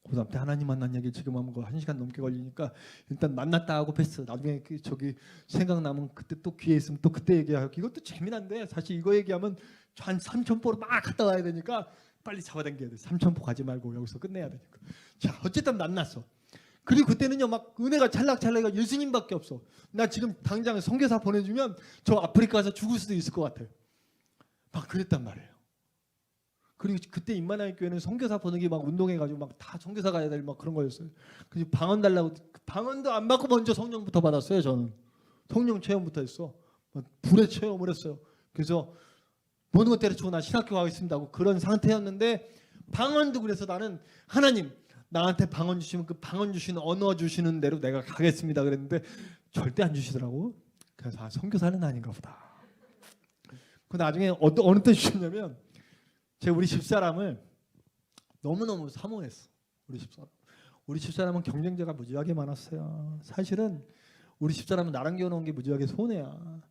Speaker 2: 고3 때 하나님 만난 얘기 지금 하면 1시간 넘게 걸리니까 일단 만났다 하고 패스. 나중에 저기 생각나면 그때 또 기회 있으면 또 그때 얘기하고. 이것도 재미난데 사실 이거 얘기하면 한 3,000포로 막 갔다 와야 되니까 빨리 잡아당겨야 돼. 3,000포 가지 말고 여기서 끝내야 되니까. 자, 어쨌든 만났어. 그리고 그때는요 막 은혜가 찰락찰락해가 예수님밖에 없어. 나 지금 당장 선교사 보내주면 저 아프리카 가서 죽을 수도 있을 것 같아요. 막 그랬단 말이에요. 그리고 그때 임마누엘 교회는 선교사 보내기 막 운동해가지고 막 다 선교사 가야 될 막 그런 거였어요. 그래서 방언 달라고 방언도 안 받고 먼저 성령부터 받았어요. 저는 성령 체험부터 했어. 불의 체험을 했어요. 그래서 모든 것 때려치고 나 신학교 가겠습니다 하고 그런 상태였는데 방언도 그래서 나는 하나님 나한테 방언 주시면 그 방언 주시는 언어 주시는 대로 내가 가겠습니다 그랬는데 절대 안 주시더라고. 그래서 선교사는 아닌가 보다. 그 나중에 어느 때 주셨냐면 제가 우리 집사람을 너무너무 사모했어. 우리 집사람은 경쟁자가 무지하게 많았어요. 사실은 우리 집사람은 나랑 결혼한 게 무지하게 손해야.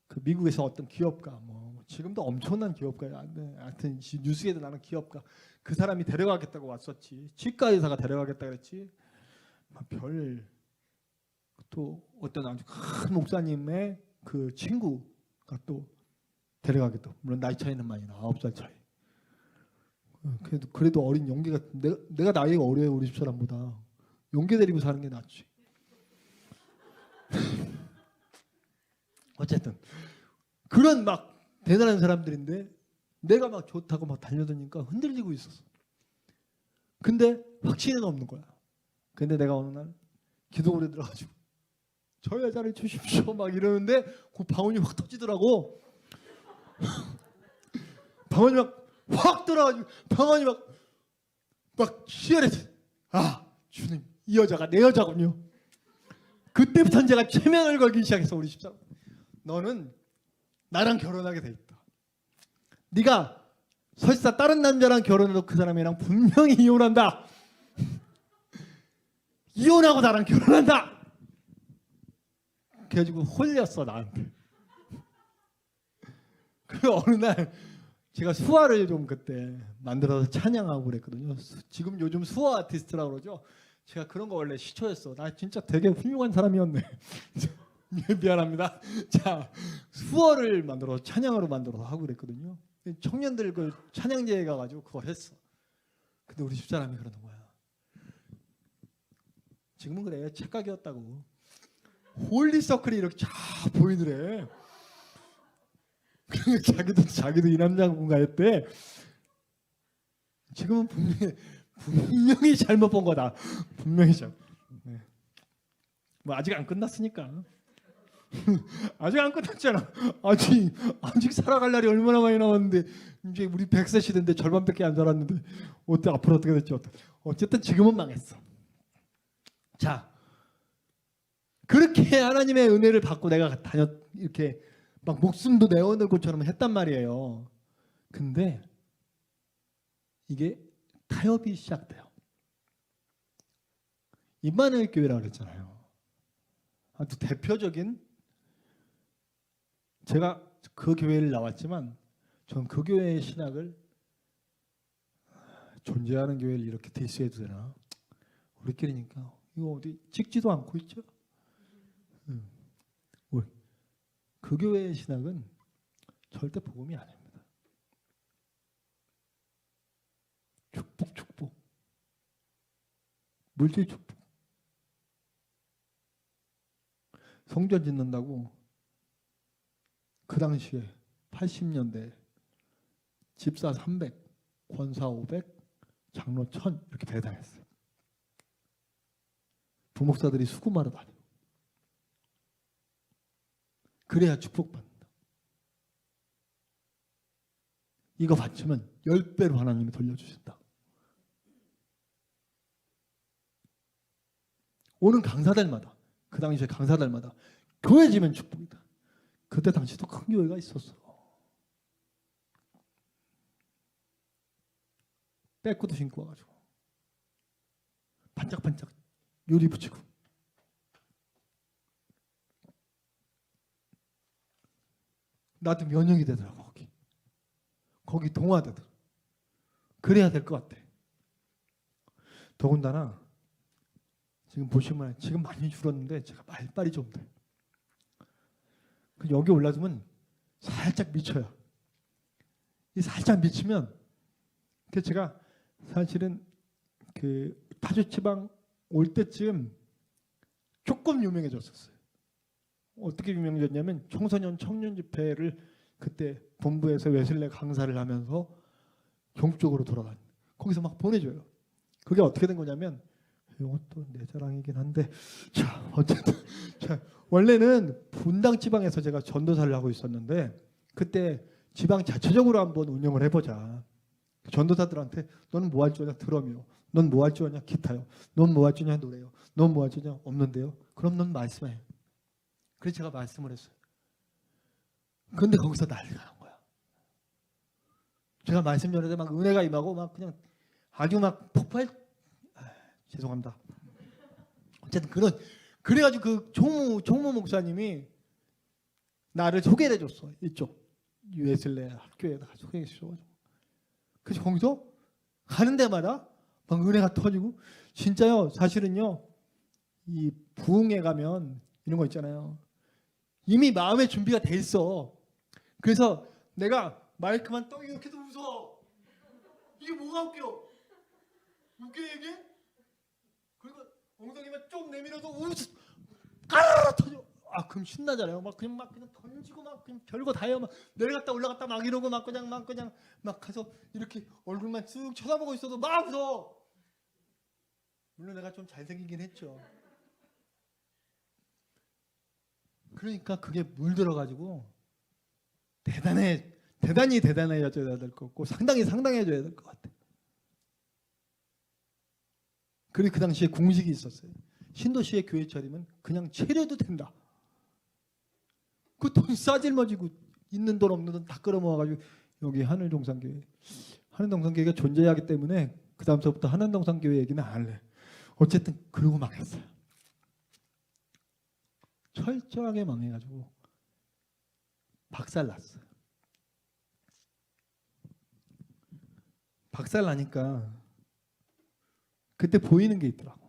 Speaker 2: 그 미국에서 어떤 기업가 뭐 지금도 엄청난 기업가야. 하여튼 뉴스에도 나는 기업가 그 사람이 데려가겠다고 왔었지. 치과 의사가 데려가겠다 그랬지. 별 또 어떤 아주 큰 목사님의 그 친구가 또 데려가겠다. 물론 나이 차이는 많이 나. 9살 차이. 그래도 어린 용기가 내가 나이가 어려요. 우리 집사람보다. 용기 데리고 사는 게 낫지. 어쨌든 그런 막 대단한 사람들인데 내가 막 좋다고 막 달려드니까 흔들리고 있었어. 근데 확신은 없는 거야. 근데 내가 어느 날 기도원에 들어가지고 저 여자를 주십시오 막 이러는데 그 방언이 확 터지더라고. 방언이 막 확 들어가지고 방언이 막 희열했어. 아 주님 이 여자가 내 여자군요. 그때부터 제가 최면을 걸기 시작했어. 우리 집사람 너는 나랑 결혼하게 돼 있다. 네가 설사 다른 남자랑 결혼해도 그 사람이랑 분명히 이혼한다. 이혼하고 나랑 결혼한다. 그래가지고 홀렸어 나한테. 그 어느 날 제가 수화를 좀 그때 만들어서 찬양하고 그랬거든요. 지금 요즘 수화 아티스트라고 그러죠. 제가 그런 거 원래 시초였어. 나 진짜 되게 훌륭한 사람이었네. 미안합니다. 자, 수어를 만들어서 찬양으로 만들어서 하고 그랬거든요. 청년들 그 찬양제에 가가지고 그거 했어. 근데 우리 집사람이 그러는 거야. 지금은 그래 착각이었다고. 홀리서클이 이렇게 쫙 보이더래. 자기도 이 남자분가 했대. 지금은 분명히 잘못 본 거다. 분명히 잘못. 네. 뭐 아직 안 끝났으니까. 아직 안 끝났잖아. 아직 살아갈 날이 얼마나 많이 남았는데 이제 우리 100세 시대인데 절반밖에 안 자랐는데 앞으로 어떻게 됐지? 어쨌든 지금은 망했어. 자, 그렇게 하나님의 은혜를 받고 내가 이렇게 막 목숨도 내어놓을 것처럼 했단 말이에요. 근데 이게 타협이 시작돼요. 임마누엘 교회라고 그랬잖아요. 아주 대표적인 제가 그 교회를 나왔지만 전 그 교회의 신학을 존재하는 교회를 이렇게 디스해도 되나? 우리끼리니까 이거 어디 찍지도 않고 있죠? 그 교회의 신학은 절대 복음이 아닙니다. 축복 물질 축복. 성전 짓는다고 그 당시에 80년대 집사 300, 권사 500, 장로 1000 이렇게 배당했어요. 부목사들이 수금하러 다녀요. 그래야 축복받는다. 이거 바치면 10배로 하나님이 돌려주신다. 오는 강사들마다, 그 당시에 강사들마다 교회 지면 축복이다. 그때 당시도 큰 교회가 있었어. 백구도 신고 와가지고 반짝반짝 유리 붙이고. 나도 면역이 되더라고. 거기 동화되더라. 그래야 될 것 같아. 더군다나 지금 보시면 지금 많이 줄었는데 제가 말빨이 좀 돼. 여기 올라주면 살짝 미쳐요. 이 살짝 미치면 그 제가 사실은 그 파주지방 올 때쯤 조금 유명해졌었어요. 어떻게 유명해졌냐면 청소년 청년 집회를 그때 본부에서 웨슬레 강사를 하면서 전국적으로 돌아다니. 거기서 막 보내줘요. 그게 어떻게 된 거냐면 이것도 내 자랑이긴 한데 자 어쨌든 자 원래는 분당 지방에서 제가 전도사를 하고 있었는데 그때 지방 자체적으로 한번 운영을 해보자. 전도사들한테 너는 뭐 할 줄 아냐 드럼이요. 넌 뭐 할 줄 아냐 기타요. 넌 뭐 할 줄 아냐 노래요. 넌 뭐 할 줄 아냐 없는데요. 그럼 넌 말씀해. 그래서 제가 말씀을 했어요. 근데 거기서 난리가 난 거야. 제가 말씀 전에 막 은혜가 임하고 막 그냥 아주 막 폭발. 죄송합니다. 어쨌든 그래가지고 그 종무 목사님이 나를 소개를 해줬어. 이쪽 웨슬레 학교에다가 소개해줘가지고. 그래서 거기서 가는 데마다 막 은혜가 터지고 진짜요. 사실은요. 이 부흥회 가면 이런 거 있잖아요. 이미 마음의 준비가 돼 있어. 그래서 내가 마이크만 떡 이렇게도 웃어. 이게 뭐가 웃겨? 웃겨 이게? 그리고 엉덩이만 좀 내밀어도 까르르 터져. 아 그럼 신나잖아요. 막 그냥 던지고 막 그냥 별거 다 해요. 막 내려갔다 올라갔다 막 이러고 막 그냥 막 가서 이렇게 얼굴만 쓱 쳐다보고 있어도 막 웃어. 물론 내가 좀 잘생기긴 했죠. 그러니까 그게 물들어가지고 대단히 대단해져야 될 것 같고 상당해져야 될 것 같아. 그리고 그 당시에 공식이 있었어요. 신도시의 교회 차리면 그냥 체류도 된다. 그 돈 싸질머지고 있는 돈 없는 돈 다 끌어모아가지고 여기 하늘동산교회가 존재하기 때문에 그 다음서부터 하늘동산교회 얘기는 안 할래. 어쨌든 그러고 망했어요. 철저하게 망해가지고 박살났어요. 박살나니까 그때 보이는 게 있더라고.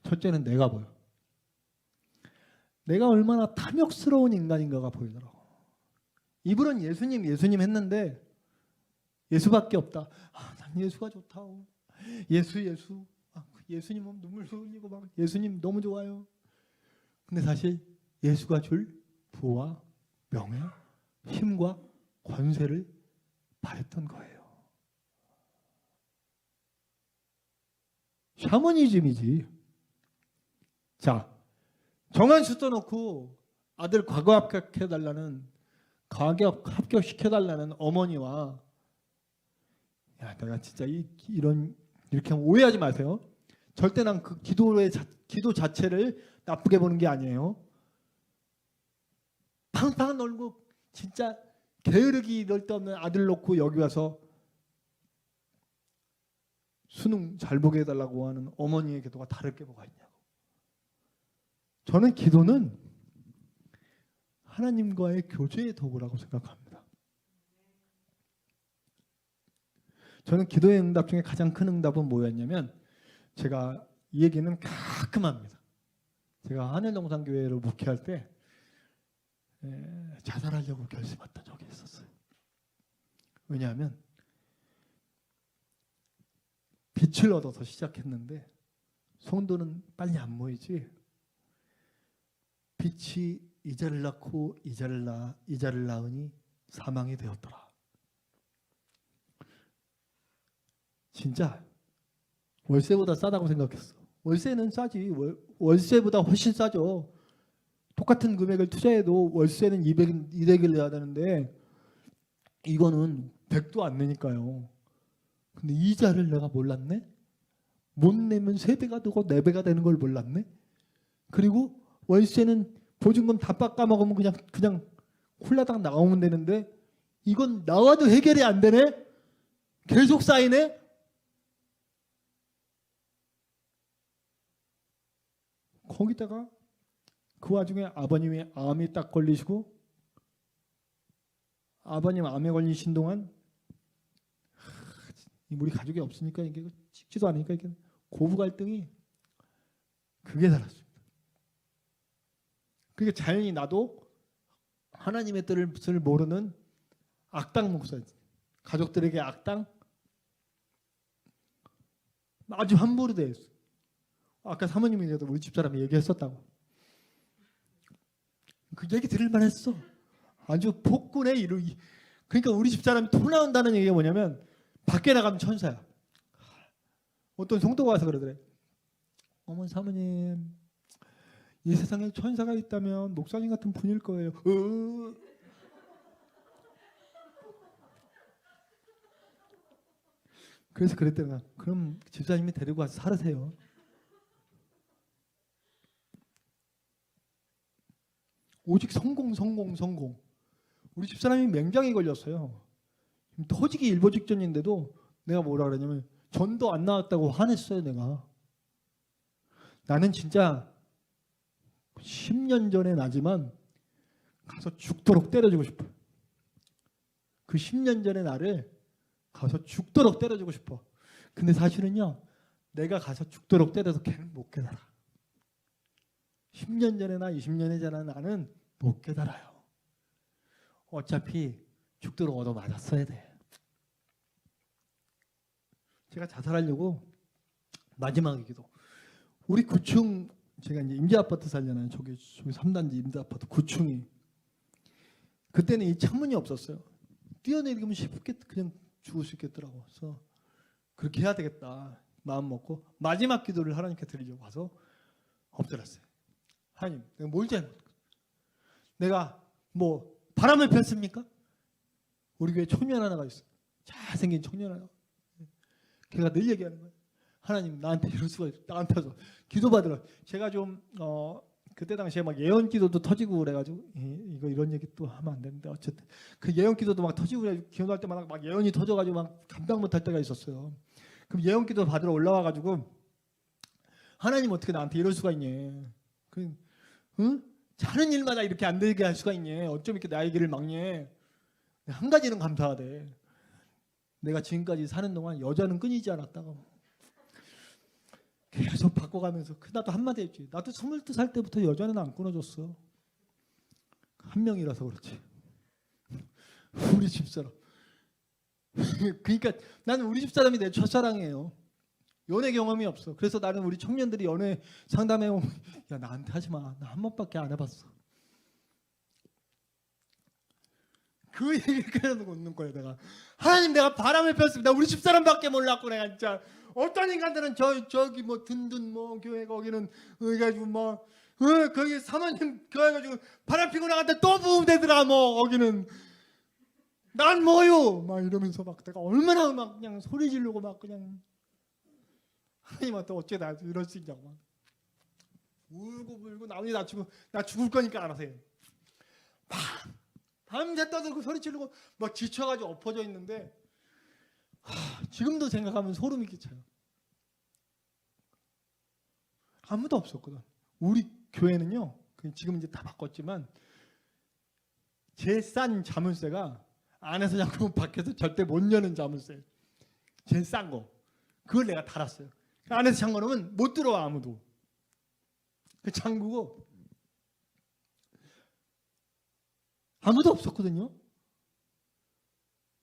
Speaker 2: 첫째는 내가 보여. 내가 얼마나 탐욕스러운 인간인가가 보이더라고. 이분은 예수님 했는데 예수밖에 없다. 난 예수가 좋다. 예수. 예수님 보면 눈물 흘리고 막 예수님 너무 좋아요. 근데 사실 예수가 줄 부와 명예, 힘과 권세를 바랬던 거예요. 샤머니즘이지. 자, 정한수 써놓고 아들 과거 합격시켜달라는 어머니와 야, 내가 진짜 이렇게 오해하지 마세요. 절대 난 그 기도 자체를 나쁘게 보는 게 아니에요. 팡팡 놀고 진짜 게으르기 이럴 데 없는 아들 놓고 여기 와서 수능 잘 보게 해달라고 하는 어머니의 기도가 다를 게 뭐가 있냐고. 저는 기도는 하나님과의 교제의 도구라고 생각합니다. 저는 기도의 응답 중에 가장 큰 응답은 뭐였냐면 제가 이 얘기는 가끔 합니다. 제가 하늘동산교회를 목회할 때 자살하려고 결심했던 적이 있었어요. 왜냐하면 빛을 얻어서 시작했는데 성도는 빨리 안 모이지. 빛이 이자를 낳고 이자를 낳으니 사망이 되었더라. 진짜 월세보다 싸다고 생각했어. 월세는 싸지. 월세보다 훨씬 싸죠. 똑같은 금액을 투자해도 월세는 200을 내야 되는데 이거는 100도 안 내니까요. 근데 이자를 내가 몰랐네? 못 내면 3배가 되고 4배가 되는 걸 몰랐네? 그리고 월세는 보증금 다 깎아먹으면 그냥 홀라당 나오면 되는데 이건 나와도 해결이 안 되네? 계속 쌓이네? 거기다가 그 와중에 아버님이 암이 딱 걸리시고 아버님 암에 걸리신 동안 우리 가족이 없으니까 이게 찍지도 않으니까 이게 고부 갈등이 그게 달랐습니다. 그러니까 자연히 나도 하나님의 뜻을 모르는 악당 목사지. 가족들에게 악당 아주 함부로 대했어. 아까 사모님이라도 우리 집사람이 얘기했었다고. 그 얘기 들을 만했어. 아주 폭군의 이루기. 그러니까 우리 집사람이 토 나온다는 얘기가 뭐냐면 밖에 나가면 천사야. 어떤 성도가 와서 그러더래. 어머 사모님, 이 세상에 천사가 있다면 목사님 같은 분일 거예요. 그래서 그랬더니 그럼 집사님이 데리고 와서 살으세요. 오직 성공. 우리 집사람이 맹장에 걸렸어요. 터지기 일보 직전인데도 내가 뭐라 그러냐면 전도 안 나왔다고 화냈어요. 내가. 나는 진짜 10년 전에 나지만 가서 죽도록 때려주고 싶어. 그 10년 전에 나를 가서 죽도록 때려주고 싶어. 근데 사실은요, 내가 가서 죽도록 때려서 걔는 못 깨달아. 10년 전에나 20년에 전에 나는 못 깨달아요. 어차피 죽도록 얻어맞았어야 돼. 제가 자살하려고 마지막이기도. 우리 9층 제가 이제 임대아파트 살잖아요. 저기 3단지 임대아파트 9층이. 그때는 이 창문이 없었어요. 뛰어내리면 쉽게 그냥 죽을 수 있겠더라고. 그래서 그렇게 해야 되겠다 마음 먹고 마지막 기도를 하나님께 드리려고 와서 엎드렸어요. 하나님, 내가 뭘 잘못? 내가 뭐 바람을 폈습니까? 우리 교회 청년 하나가 있어. 잘생긴 청년 하나. 걔가 늘 얘기하는 거예요. 하나님, 나한테 이럴 수가 있어. 나한테서 기도받으라. 제가 좀 그때 당시에 막 예언 기도도 터지고 그래가지고 이거 이런 얘기 또 하면 안 되는데 어쨌든 그 예언 기도도 막 터지고 그래. 기도할 때마다 막 예언이 터져가지고 막 감당 못할 때가 있었어요. 그럼 예언 기도 받으러 올라와가지고 하나님 어떻게 나한테 이럴 수가 있냐? 응? 자는 일마다 이렇게 안 되게 할 수가 있냐? 어쩜 이렇게 나의 길을 막냐? 한 가지는 감사하대. 내가 지금까지 사는 동안 여자는 끊이지 않았다고. 계속 바꿔가면서 나도 한마디 했지. 나도 22살 때부터 여자는 안 끊어줬어. 한 명이라서 그렇지. 우리 집사람. 그러니까 나는 우리 집사람이 내 첫사랑이에요. 연애 경험이 없어. 그래서 나는 우리 청년들이 연애 상담해 오면 야 나한테 하지 마. 나 한 번밖에 안 해봤어. 그 얘기를 그래놓고 웃는 거예요. 내가 하나님 내가 바람을 폈습니다. 우리 집사람밖에 몰랐고 내가 진짜 어떤 인간들은 저기 뭐 든든 뭐 교회 거기는 해가지고 뭐 거기 사모님 교회 가지고 바람 피고 나갈 때 또 부으면 되더라 뭐 거기는 난 뭐요 막 이러면서 막 내가 얼마나 막 그냥 소리 지르고 막 그냥 하나님한테 어째 나 이럴 수 있냐고 막 울고 불고 나머지 나 죽을 거니까 알아서요. 막 밤새 떠들고 소리 지르고 막 지쳐가지고 엎어져 있는데 지금도 생각하면 소름이 끼쳐요. 아무도 없었거든. 우리 교회는요. 지금 이제 다 바꿨지만 제일 싼 자물쇠가 안에서 잠그면 밖에서 절대 못 여는 자물쇠. 제일 싼 거. 그걸 내가 달았어요. 안에서 잠궈놓으면 못 들어와 아무도. 그 잠그고 아무도 없었거든요.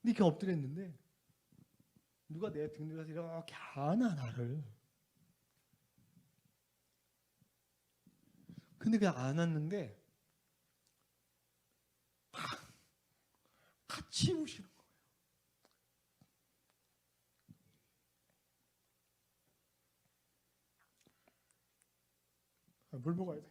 Speaker 2: 이렇게 엎드렸는데 누가 내 등 뒤에서 이렇게 안아 나를. 근데 그냥 안았는데 같이 우시는 거예요. 물 먹어야 돼.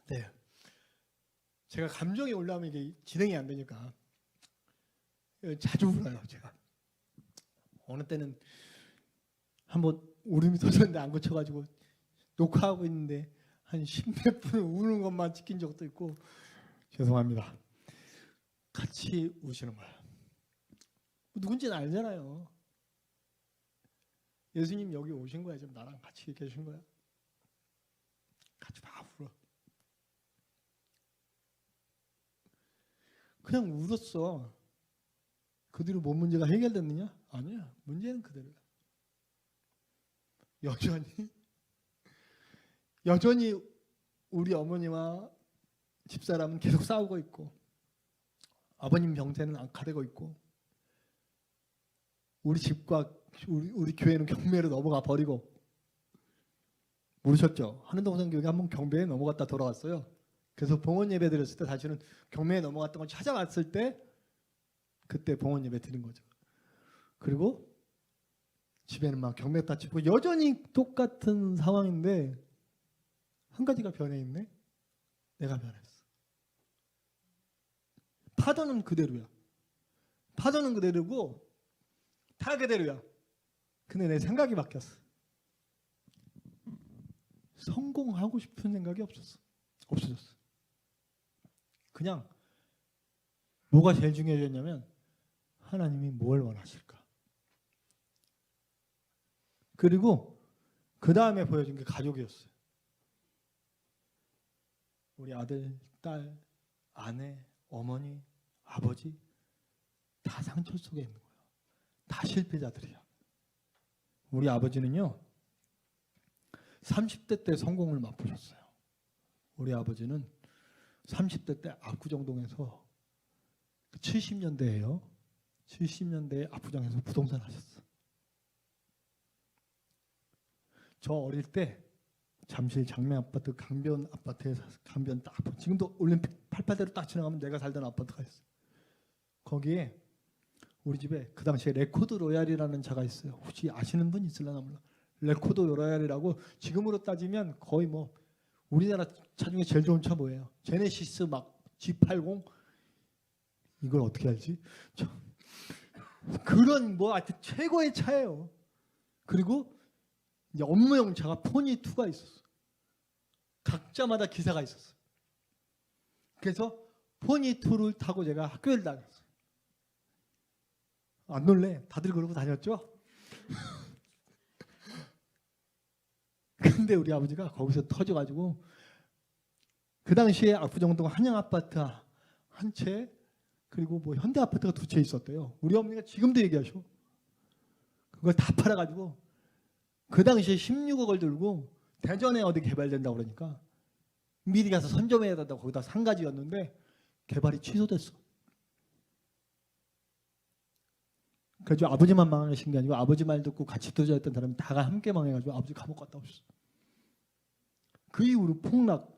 Speaker 2: 네. 제가 감정이 올라오면 이게 진행이 안 되니까 자주 울어요. 제가 어느 때는 한번 울음이 터졌는데 안 고쳐가지고 녹화하고 있는데 한 10몇 분 우는 것만 찍힌 적도 있고 죄송합니다. 같이 우시는 거야. 누군지는 알잖아요. 예수님 여기 오신 거야. 지금 나랑 같이 계신 거야. 같이 막 울어. 그냥 울었어. 그 뒤로 뭔 문제가 해결됐느냐? 아니야. 문제는 그대로야. 여전히 우리 어머니와 집사람은 계속 싸우고 있고 아버님 병세는 악화되고 있고 우리 집과 우리 교회는 경매로 넘어가 버리고 모르셨죠? 한은동 교회가 한번 경매에 넘어갔다 돌아왔어요. 그래서 봉헌 예배 드렸을 때 다시는 경매에 넘어갔던 걸 찾아갔을 때 그때 봉헌 예배 드린 거죠. 그리고 집에는 막 경매 따치고 여전히 똑같은 상황인데 한 가지가 변해 있네. 내가 변했어. 파도는 그대로야. 파도는 그대로고 다 그대로야. 근데 내 생각이 바뀌었어. 성공하고 싶은 생각이 없어졌어. 그냥 뭐가 제일 중요해졌냐면 하나님이 뭘 원하실까. 그리고 그 다음에 보여준 게 가족이었어요. 우리 아들, 딸, 아내, 어머니, 아버지 다 상처 속에 있는 거예요. 다 실패자들이야. 우리 아버지는요 30대 때 성공을 맛보셨어요. 우리 아버지는 30대 때 압구정동에서 70년대에요. 70년대에 압구정에서 부동산 하셨어. 저 어릴 때 잠실 장매 아파트 강변 아파트에서 강변 딱 지금도 올림픽 88대로 딱 지나가면 내가 살던 아파트가 있어. 거기에 우리 집에 그 당시에 레코드 로얄이라는 차가 있어요. 혹시 아시는 분 있을려나 몰라. 레코드 로얄이라고 지금으로 따지면 거의 뭐 우리나라 차 중에 제일 좋은 차 뭐예요? 제네시스 막 G80 이걸 어떻게 알지? 그런 뭐 하여튼 최고의 차예요. 그리고 이제 업무용 차가 포니2가 있었어. 각자마다 기사가 있었어. 그래서 포니2를 타고 제가 학교를 다녔어요. 안 놀래? 다들 그러고 다녔죠? 근데 우리 아버지가 거기서 터져가지고 그 당시에 압구정동 한양 아파트 한 채 그리고 뭐 현대 아파트가 2채 있었대요. 우리 어머니가 지금도 얘기하셔. 그걸 다 팔아가지고 그 당시에 16억을 들고 대전에 어디 개발된다고 그러니까 미리 가서 선점해야 된다고 거기다 산 가지였는데 개발이 취소됐어. 그래서 아버지만 망하신 게 아니고 아버지 말 듣고 같이 투자했던 사람이 다 함께 망해가지고 아버지 감옥 갔다 오셨어. 그 이후로 폭락.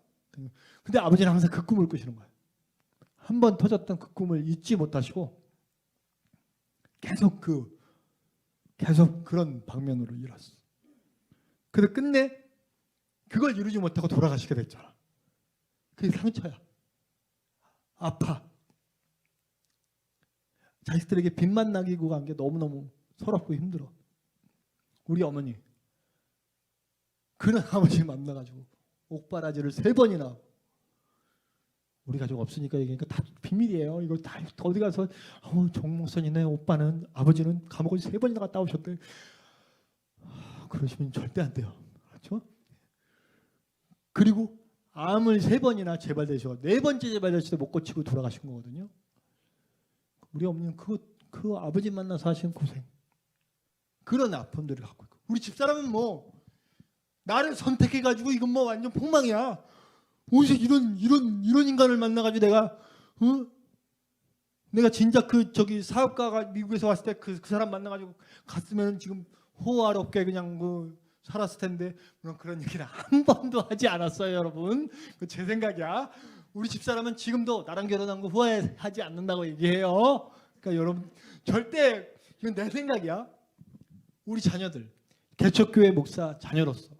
Speaker 2: 근데 아버지는 항상 그 꿈을 꾸시는 거예요. 한 번 터졌던 그 꿈을 잊지 못하시고 계속 그런 방면으로 일었어. 근데 끝내 그걸 이루지 못하고 돌아가시게 됐잖아. 그게 상처야. 아파. 자식들에게 빚만 남기고 간 게 너무너무 서럽고 힘들어. 우리 어머니 그런 아버지 만나가지고 옥바라지를 3번이나 우리 가족 없으니까 얘기하니까 다 비밀이에요. 이거 다 어디 가서 정목선이네 오빠는 아버지는 감옥을 3번이나 갔다 오셨대. 그러시면 절대 안 돼요. 그렇죠? 그리고 암을 3번이나 재발되셔. 4번째 재발되실 때 못 고치고 돌아가신 거거든요. 우리 어머니는 그 아버지 만나서 하신 고생 그런 아픔들을 갖고 있고 우리 집사람은 뭐 나를 선택해가지고 이건 뭐 완전 폭망이야. 어디서 이런 인간을 만나가지고 내가 진짜 사업가가 미국에서 왔을 때 그 사람 만나가지고 갔으면 지금 호화롭게 그냥 살았을 텐데 물론 그런 얘기를 한 번도 하지 않았어요, 여러분. 그 제 생각이야. 우리 집사람은 지금도 나랑 결혼한 거 후회하지 않는다고 얘기해요. 그러니까 여러분 절대 이건 내 생각이야. 우리 자녀들 개척교회 목사 자녀로서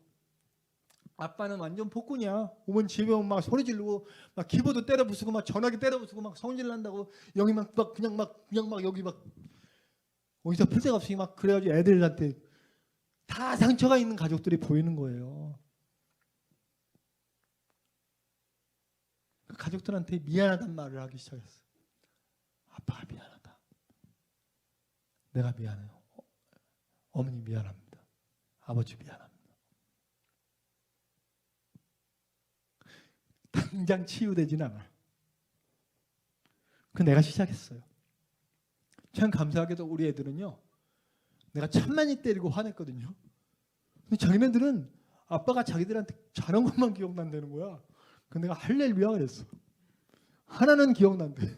Speaker 2: 아빠는 완전 폭군이야. 오면 집에 오면 막 소리 지르고 막 키보드 때려 부수고 막 전화기 때려 부수고 막 성질 난다고 여기 막 그냥 막 여기 막 어디서 풀 데가 없이 막 그래가지고 애들한테 다 상처가 있는 가족들이 보이는 거예요. 그 가족들한테 미안하단 말을 하기 시작했어. 아빠가 미안하다. 내가 미안해요. 어머니 미안합니다. 아버지 미안합니다. 당장 치유되진 않아. 그 내가 시작했어요. 참 감사하게도 우리 애들은요. 내가 참 많이 때리고 화냈거든요. 근데 자기네들은 아빠가 자기들한테 잘한 것만 기억난다는 거야. 근데 내가 할렐루야 그랬어. 하나는 기억난대.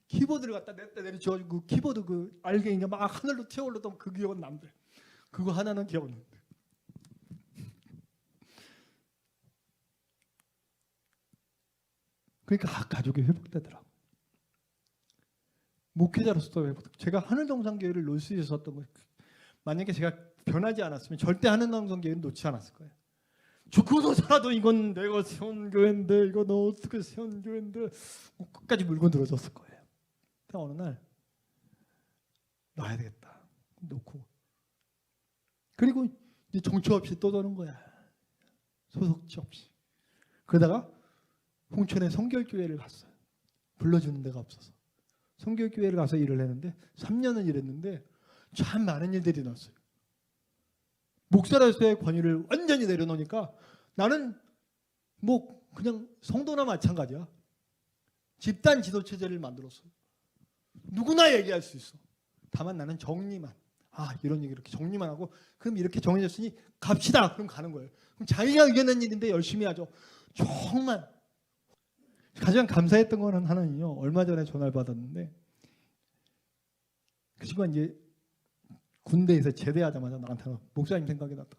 Speaker 2: 키보드를 갖다 냈다 내리쳐가지고 그 키보드 그 알갱이가 막 하늘로 튀어올랐던 그 기억은 난대. 그거 하나는 기억난대. 그러니까 가족이 회복되더라고. 목회자로서도 회복. 제가 하늘동산교회를 놓을 수 있었던 거. 만약에 제가 변하지 않았으면 절대 하늘동산교회를 놓지 않았을 거예요. 죽고도 살아도 이건 내가 세운 교회인데 이거 너 어떻게 세운 교회인데 끝까지 물고 늘어졌을 거예요. 근데 어느 날 놔야 되겠다. 놓고 그리고 이제 정처 없이 또 도는 거야. 소속지 없이. 그러다가 홍천에 성결교회를 갔어요. 불러주는 데가 없어서. 성결교회를 가서 일을 했는데 3년을 일했는데 참 많은 일들이 났어요. 목사로서의 권위를 완전히 내려놓으니까 나는 뭐 그냥 성도나 마찬가지야. 집단 지도체제를 만들었어요. 누구나 얘기할 수 있어. 다만 나는 정리만. 이런 얘기 이렇게 정리만 하고 그럼 이렇게 정해졌으니 갑시다. 그럼 가는 거예요. 그럼 자기가 의견낸 일인데 열심히 하죠. 정말 가장 감사했던 거는 하나는요. 얼마 전에 전화를 받았는데 그 친구가 이제 군대에서 제대하자마자 나한테 목사님 생각이 났다.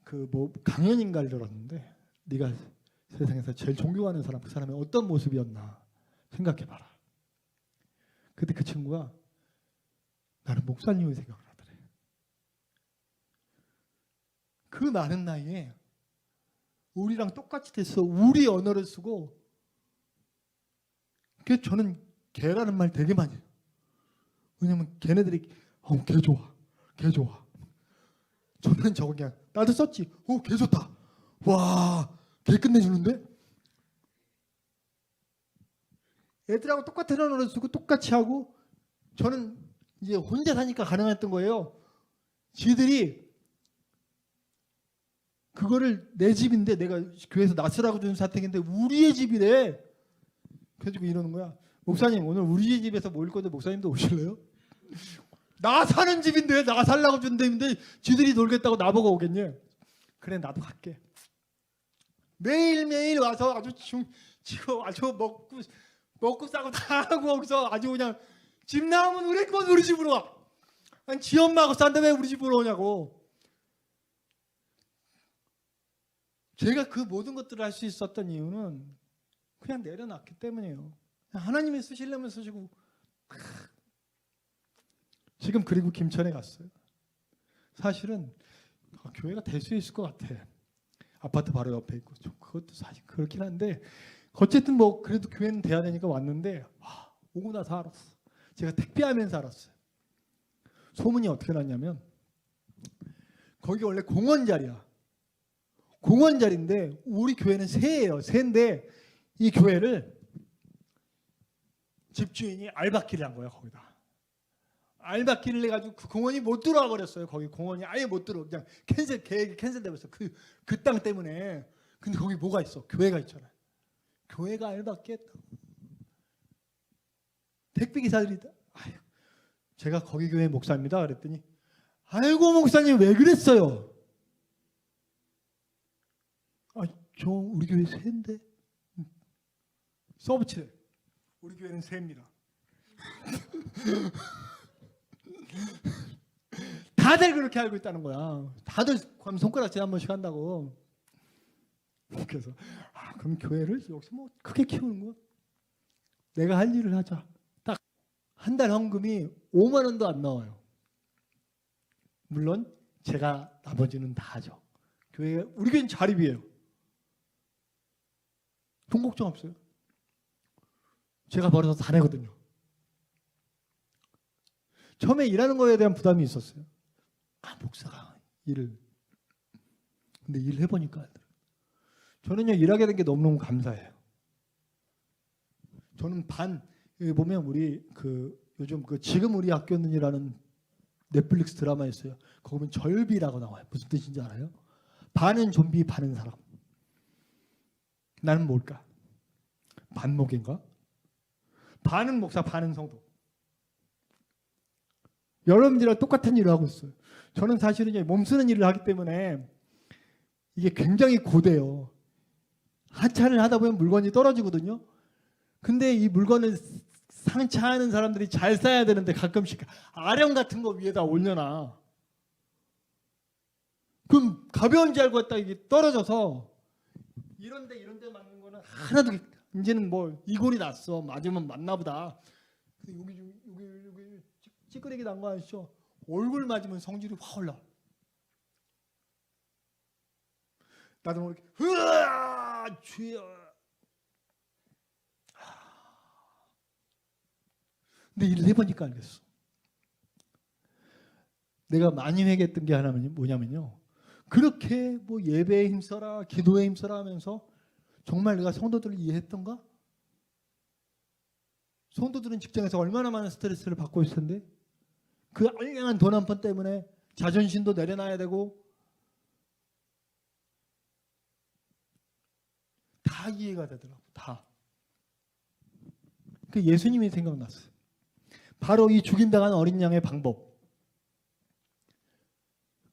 Speaker 2: 그 뭐 강연인가를 들었는데 네가 세상에서 제일 존경하는 사람 그 사람의 어떤 모습이었나 생각해봐라. 그때 그 친구가 나는 목사님의 생각을 하더래. 그 많은 나이에 우리랑 똑같이 돼서 우리 언어를 쓰고 그래서 저는 걔라는 말 되게 많이 해요. 왜냐면 걔네들이 걔 좋아. 걔 좋아. 저는 저거 그냥 나도 썼지. 걔 좋다. 와, 걔 끝내주는데? 애들하고 똑같은 언어를 쓰고 똑같이 하고 저는 이제 혼자 사니까 가능했던 거예요. 지들이 그거를 내 집인데 내가 교회에서 낯으라고 준 사택인데 우리의 집이래. 그래가지고 이러는 거야. 목사님 오늘 우리 집에서 모일 건데 목사님도 오실래요? 나 사는 집인데 나 살라고 준 데인데 지들이 놀겠다고 나보고 오겠니? 그래 나도 갈게. 매일매일 와서 아주 지금 아주 먹고 싸고 다 하고 거기서 아주 그냥 집 나오면 우리 집으로 와. 아니 지 엄마하고 싼데 왜 우리 집으로 오냐고. 제가 그 모든 것들을 할 수 있었던 이유는 그냥 내려놨기 때문이에요. 하나님이 쓰시려면 쓰시고. 지금 그리고 김천에 갔어요. 사실은 교회가 될 수 있을 것 같아. 아파트 바로 옆에 있고 좀 그것도 사실 그렇긴 한데 어쨌든 뭐 그래도 교회는 돼야 되니까 왔는데 오고 나서 알았어. 제가 택배하면서 알았어요. 소문이 어떻게 났냐면 거기 원래 공원 자리야. 공원 자리인데 우리 교회는 새예요. 새인데 이 교회를 집주인이 알바끼를 한 거야 거기다. 알바끼를 내가지고 그 공원이 못 들어와 버렸어요. 거기 공원이 아예 못 들어. 그냥 계획이 캔슬돼버렸어. 그 땅 때문에. 근데 거기 뭐가 있어? 교회가 있잖아요. 교회가 알바끼 했다고. 택배 기사들이 제가 거기 교회 목사입니다. 그랬더니 아이고 목사님 왜 그랬어요? 저 우리 교회 새인데 서브치래. 우리 교회는 새입니다. 다 다들 그렇게 알고 있다는 거야. 다들 그럼 손가락질 한 번씩 한다고. 그래서 그럼 교회를 여기서 뭐 크게 키우는 거야? 내가 할 일을 하자. 딱 한 달 헌금이 5만 원도 안 나와요. 물론 제가 나머지는 다 하죠. 교회 우리 교회는 자립이에요. 돈 걱정 없어요. 제가 벌어서 다 내거든요. 처음에 일하는 거에 대한 부담이 있었어요. 목사가 일을. 근데 일을 해보니까 저는요 일하게 된 게 너무너무 감사해요. 저는 여기 보면 우리 요즘 지금 우리 학교는이라는 넷플릭스 드라마 있어요. 거기 보면 절비라고 나와요. 무슨 뜻인지 알아요? 반은 좀비, 반은 사람. 나는 뭘까? 반목인가? 반은 목사, 반은 성도. 여러분들이랑 똑같은 일을 하고 있어요. 저는 사실은 몸 쓰는 일을 하기 때문에 이게 굉장히 고돼요. 하차를 하다 보면 물건이 떨어지거든요. 근데 이 물건을 상차하는 사람들이 잘 싸야 되는데 가끔씩 아령 같은 거 위에다 올려놔. 그럼 가벼운 줄 알고 했다 이게 떨어져서 이런데 맞는 거는 하나도 이제는 뭐 이골이 났어. 맞으면 맞나 보다. 여기 찌끄레기 난 거 아시죠? 얼굴 맞으면 성질이 확 올라. 나도 모르게 으아 주여. 근데 일을 해보니까 알겠어. 내가 많이 회개했던 게 하나는 뭐냐면요. 그렇게 뭐 예배에 힘써라, 기도에 힘써라 하면서 정말 내가 성도들을 이해했던가? 성도들은 직장에서 얼마나 많은 스트레스를 받고 있을 텐데 그 알량한 돈 한 푼 때문에 자존심도 내려놔야 되고 다 이해가 되더라고. 다. 그 예수님이 생각났어요. 바로 이 죽임당한 어린 양의 방법.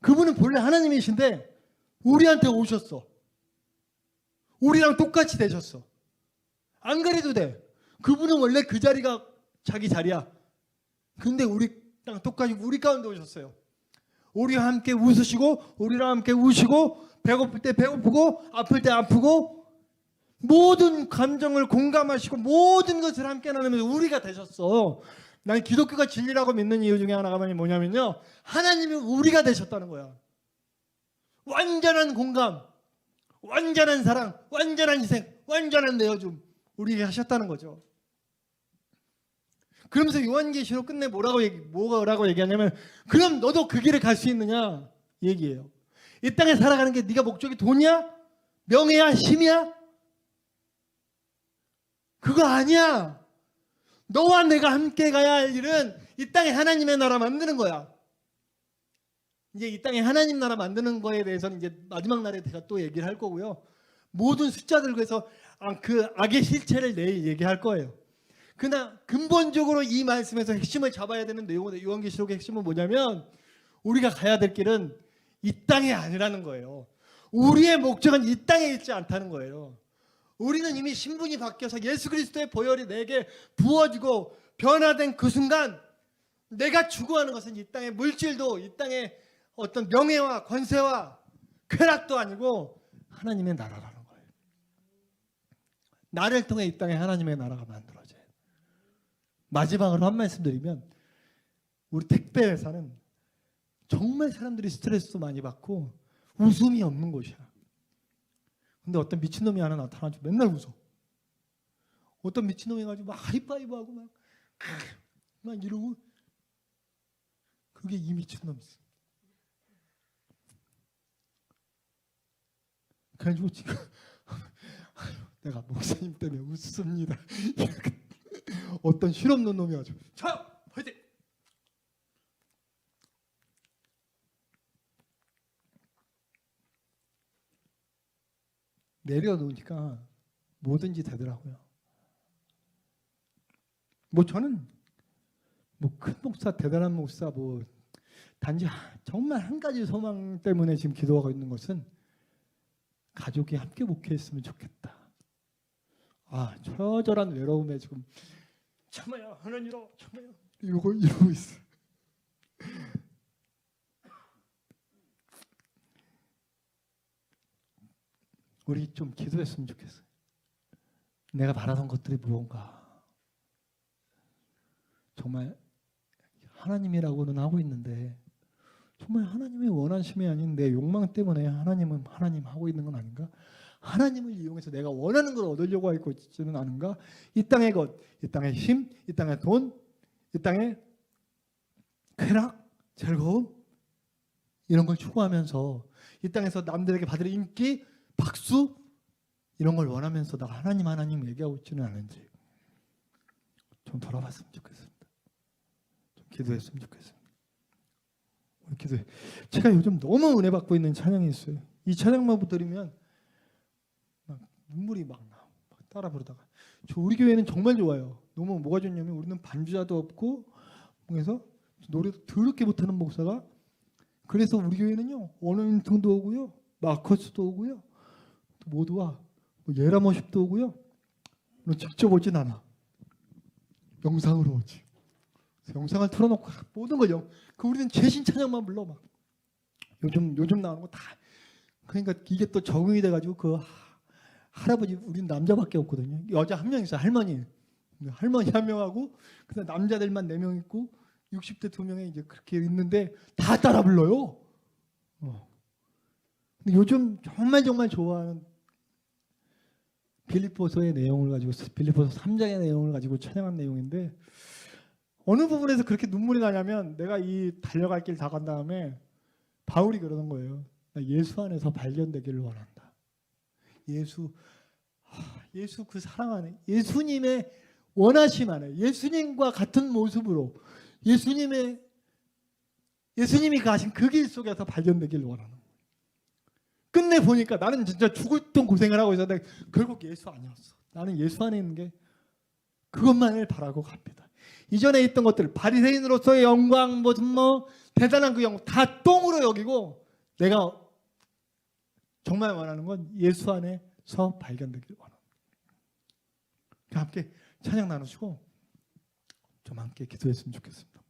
Speaker 2: 그분은 본래 하나님이신데 우리한테 오셨어. 우리랑 똑같이 되셨어. 안 그래도 돼. 그분은 원래 그 자리가 자기 자리야. 근데 우리랑 똑같이 우리 가운데 오셨어요. 우리와 함께 웃으시고 우리랑 함께 우시고 배고플 때 배고프고 아플 때 아프고 모든 감정을 공감하시고 모든 것을 함께 나누면서 우리가 되셨어. 난 기독교가 진리라고 믿는 이유 중에 하나가 뭐냐면요. 하나님이 우리가 되셨다는 거야. 완전한 공감, 완전한 사랑, 완전한 희생, 완전한 내어줌 우리에게 하셨다는 거죠. 그러면서 요한계시록 끝내 뭐라고 얘기하냐면 그럼 너도 그 길을 갈 수 있느냐 얘기해요. 이 땅에 살아가는 게 네가 목적이 돈이야? 명예야? 힘이야? 그거 아니야. 너와 내가 함께 가야 할 일은 이 땅에 하나님의 나라 만드는 거야. 이제 이 땅에 하나님 나라 만드는 거에 대해서는 이제 마지막 날에 제가 또 얘기를 할 거고요. 모든 숫자들 그래서 그 악의 실체를 내일 얘기할 거예요. 그러나 근본적으로 이 말씀에서 핵심을 잡아야 되는 내용은 요한계시록의 핵심은 뭐냐면 우리가 가야 될 길은 이 땅이 아니라는 거예요. 우리의 목적은 이 땅에 있지 않다는 거예요. 우리는 이미 신분이 바뀌어서 예수 그리스도의 보혈이 내게 부어지고 변화된 그 순간 내가 추구하는 것은 이 땅의 물질도 이 땅의 어떤 명예와 권세와 쾌락도 아니고 하나님의 나라라는 거예요. 나를 통해 이 땅에 하나님의 나라가 만들어져요. 마지막으로 한 말씀 드리면 우리 택배 회사는 정말 사람들이 스트레스도 많이 받고 웃음이 없는 곳이야. 근데 어떤 미친놈이 하나 나타나가지고 맨날 웃어. 어떤 미친놈이 가지고 막 하이파이브하고 막 이러고 그게 이 미친놈이지. 그래가지고 지금 내가 목사님 때문에 웃습니다. 어떤 실없는 놈이 아주 자 화이팅! 내려놓으니까 뭐든지 되더라고요. 뭐 저는 뭐 큰 목사, 대단한 목사 뭐 단지 정말 한 가지 소망 때문에 지금 기도하고 있는 것은 가족이 함께 목회했으면 좋겠다. 처절한 외로움에 지금 참아야 하느니라 참아야 이러고 있어. 우리 좀 기도했으면 좋겠어요. 내가 바라던 것들이 무언가. 정말 하나님이라고는 하고 있는데 정말 하나님의 원하심이 아닌 내 욕망 때문에 하나님 하고 있는 건 아닌가? 하나님을 이용해서 내가 원하는 걸 얻으려고 하고 있지는 않은가? 이 땅의 것, 이 땅의 힘, 이 땅의 돈, 이 땅의 쾌락, 즐거움 이런 걸 추구하면서 이 땅에서 남들에게 받을 인기, 박수 이런 걸 원하면서 나 하나님 얘기하고 있지는 않은지 좀 돌아봤으면 좋겠습니다. 좀 기도했으면 좋겠습니다. 우리 기도해. 제가 요즘 너무 은혜 받고 있는 찬양이 있어요. 이 찬양만 들으면 막 눈물이 막 나. 막 따라 부르다가 저 우리 교회는 정말 좋아요. 너무 뭐가 좋냐면 우리는 반주자도 없고 그래서 노래도 더럽게 못하는 목사가 그래서 우리 교회는요 원어인통도 오고요 마커스도 오고요 또 모두와 뭐 예라모십도 오고요 직접 오진 않아. 영상으로 오지. 영상을 틀어놓고 모든 걸 그 우리는 최신 찬양만 불러 막 요즘 나오는 거 다. 그러니까 이게 또 적응이 돼가지고 그 할아버지 우리는 남자밖에 없거든요. 여자 한 명 있어 할머니 한 명하고 그다음 남자들만 4명 있고 60대 2명이 이제 그렇게 있는데 다 따라 불러요. 근데 요즘 정말 좋아하는 빌립보서의 내용을 가지고 빌립보서 3장의 내용을 가지고 찬양한 내용인데 어느 부분에서 그렇게 눈물이 나냐면 내가 이 달려갈 길 다 간 다음에 바울이 그러는 거예요. 나 예수 안에서 발견되기를 원한다. 예수 그 사랑 안에 예수님의 원하심 안에 예수님과 같은 모습으로 예수님이 가신 그 길 속에서 발견되기를 원하는 거예요. 끝내 보니까 나는 진짜 죽을 돈 고생을 하고 있었는데 결국 예수 아니었어. 나는 예수 안에 있는 게 그것만을 바라고 갑니다. 이전에 있던 것들 바리새인으로서의 영광 뭐 대단한 그 영광 다 똥으로 여기고 내가 정말 원하는 건 예수 안에서 발견되기를 원합니다. 함께 찬양 나누시고 좀 함께 기도했으면 좋겠습니다.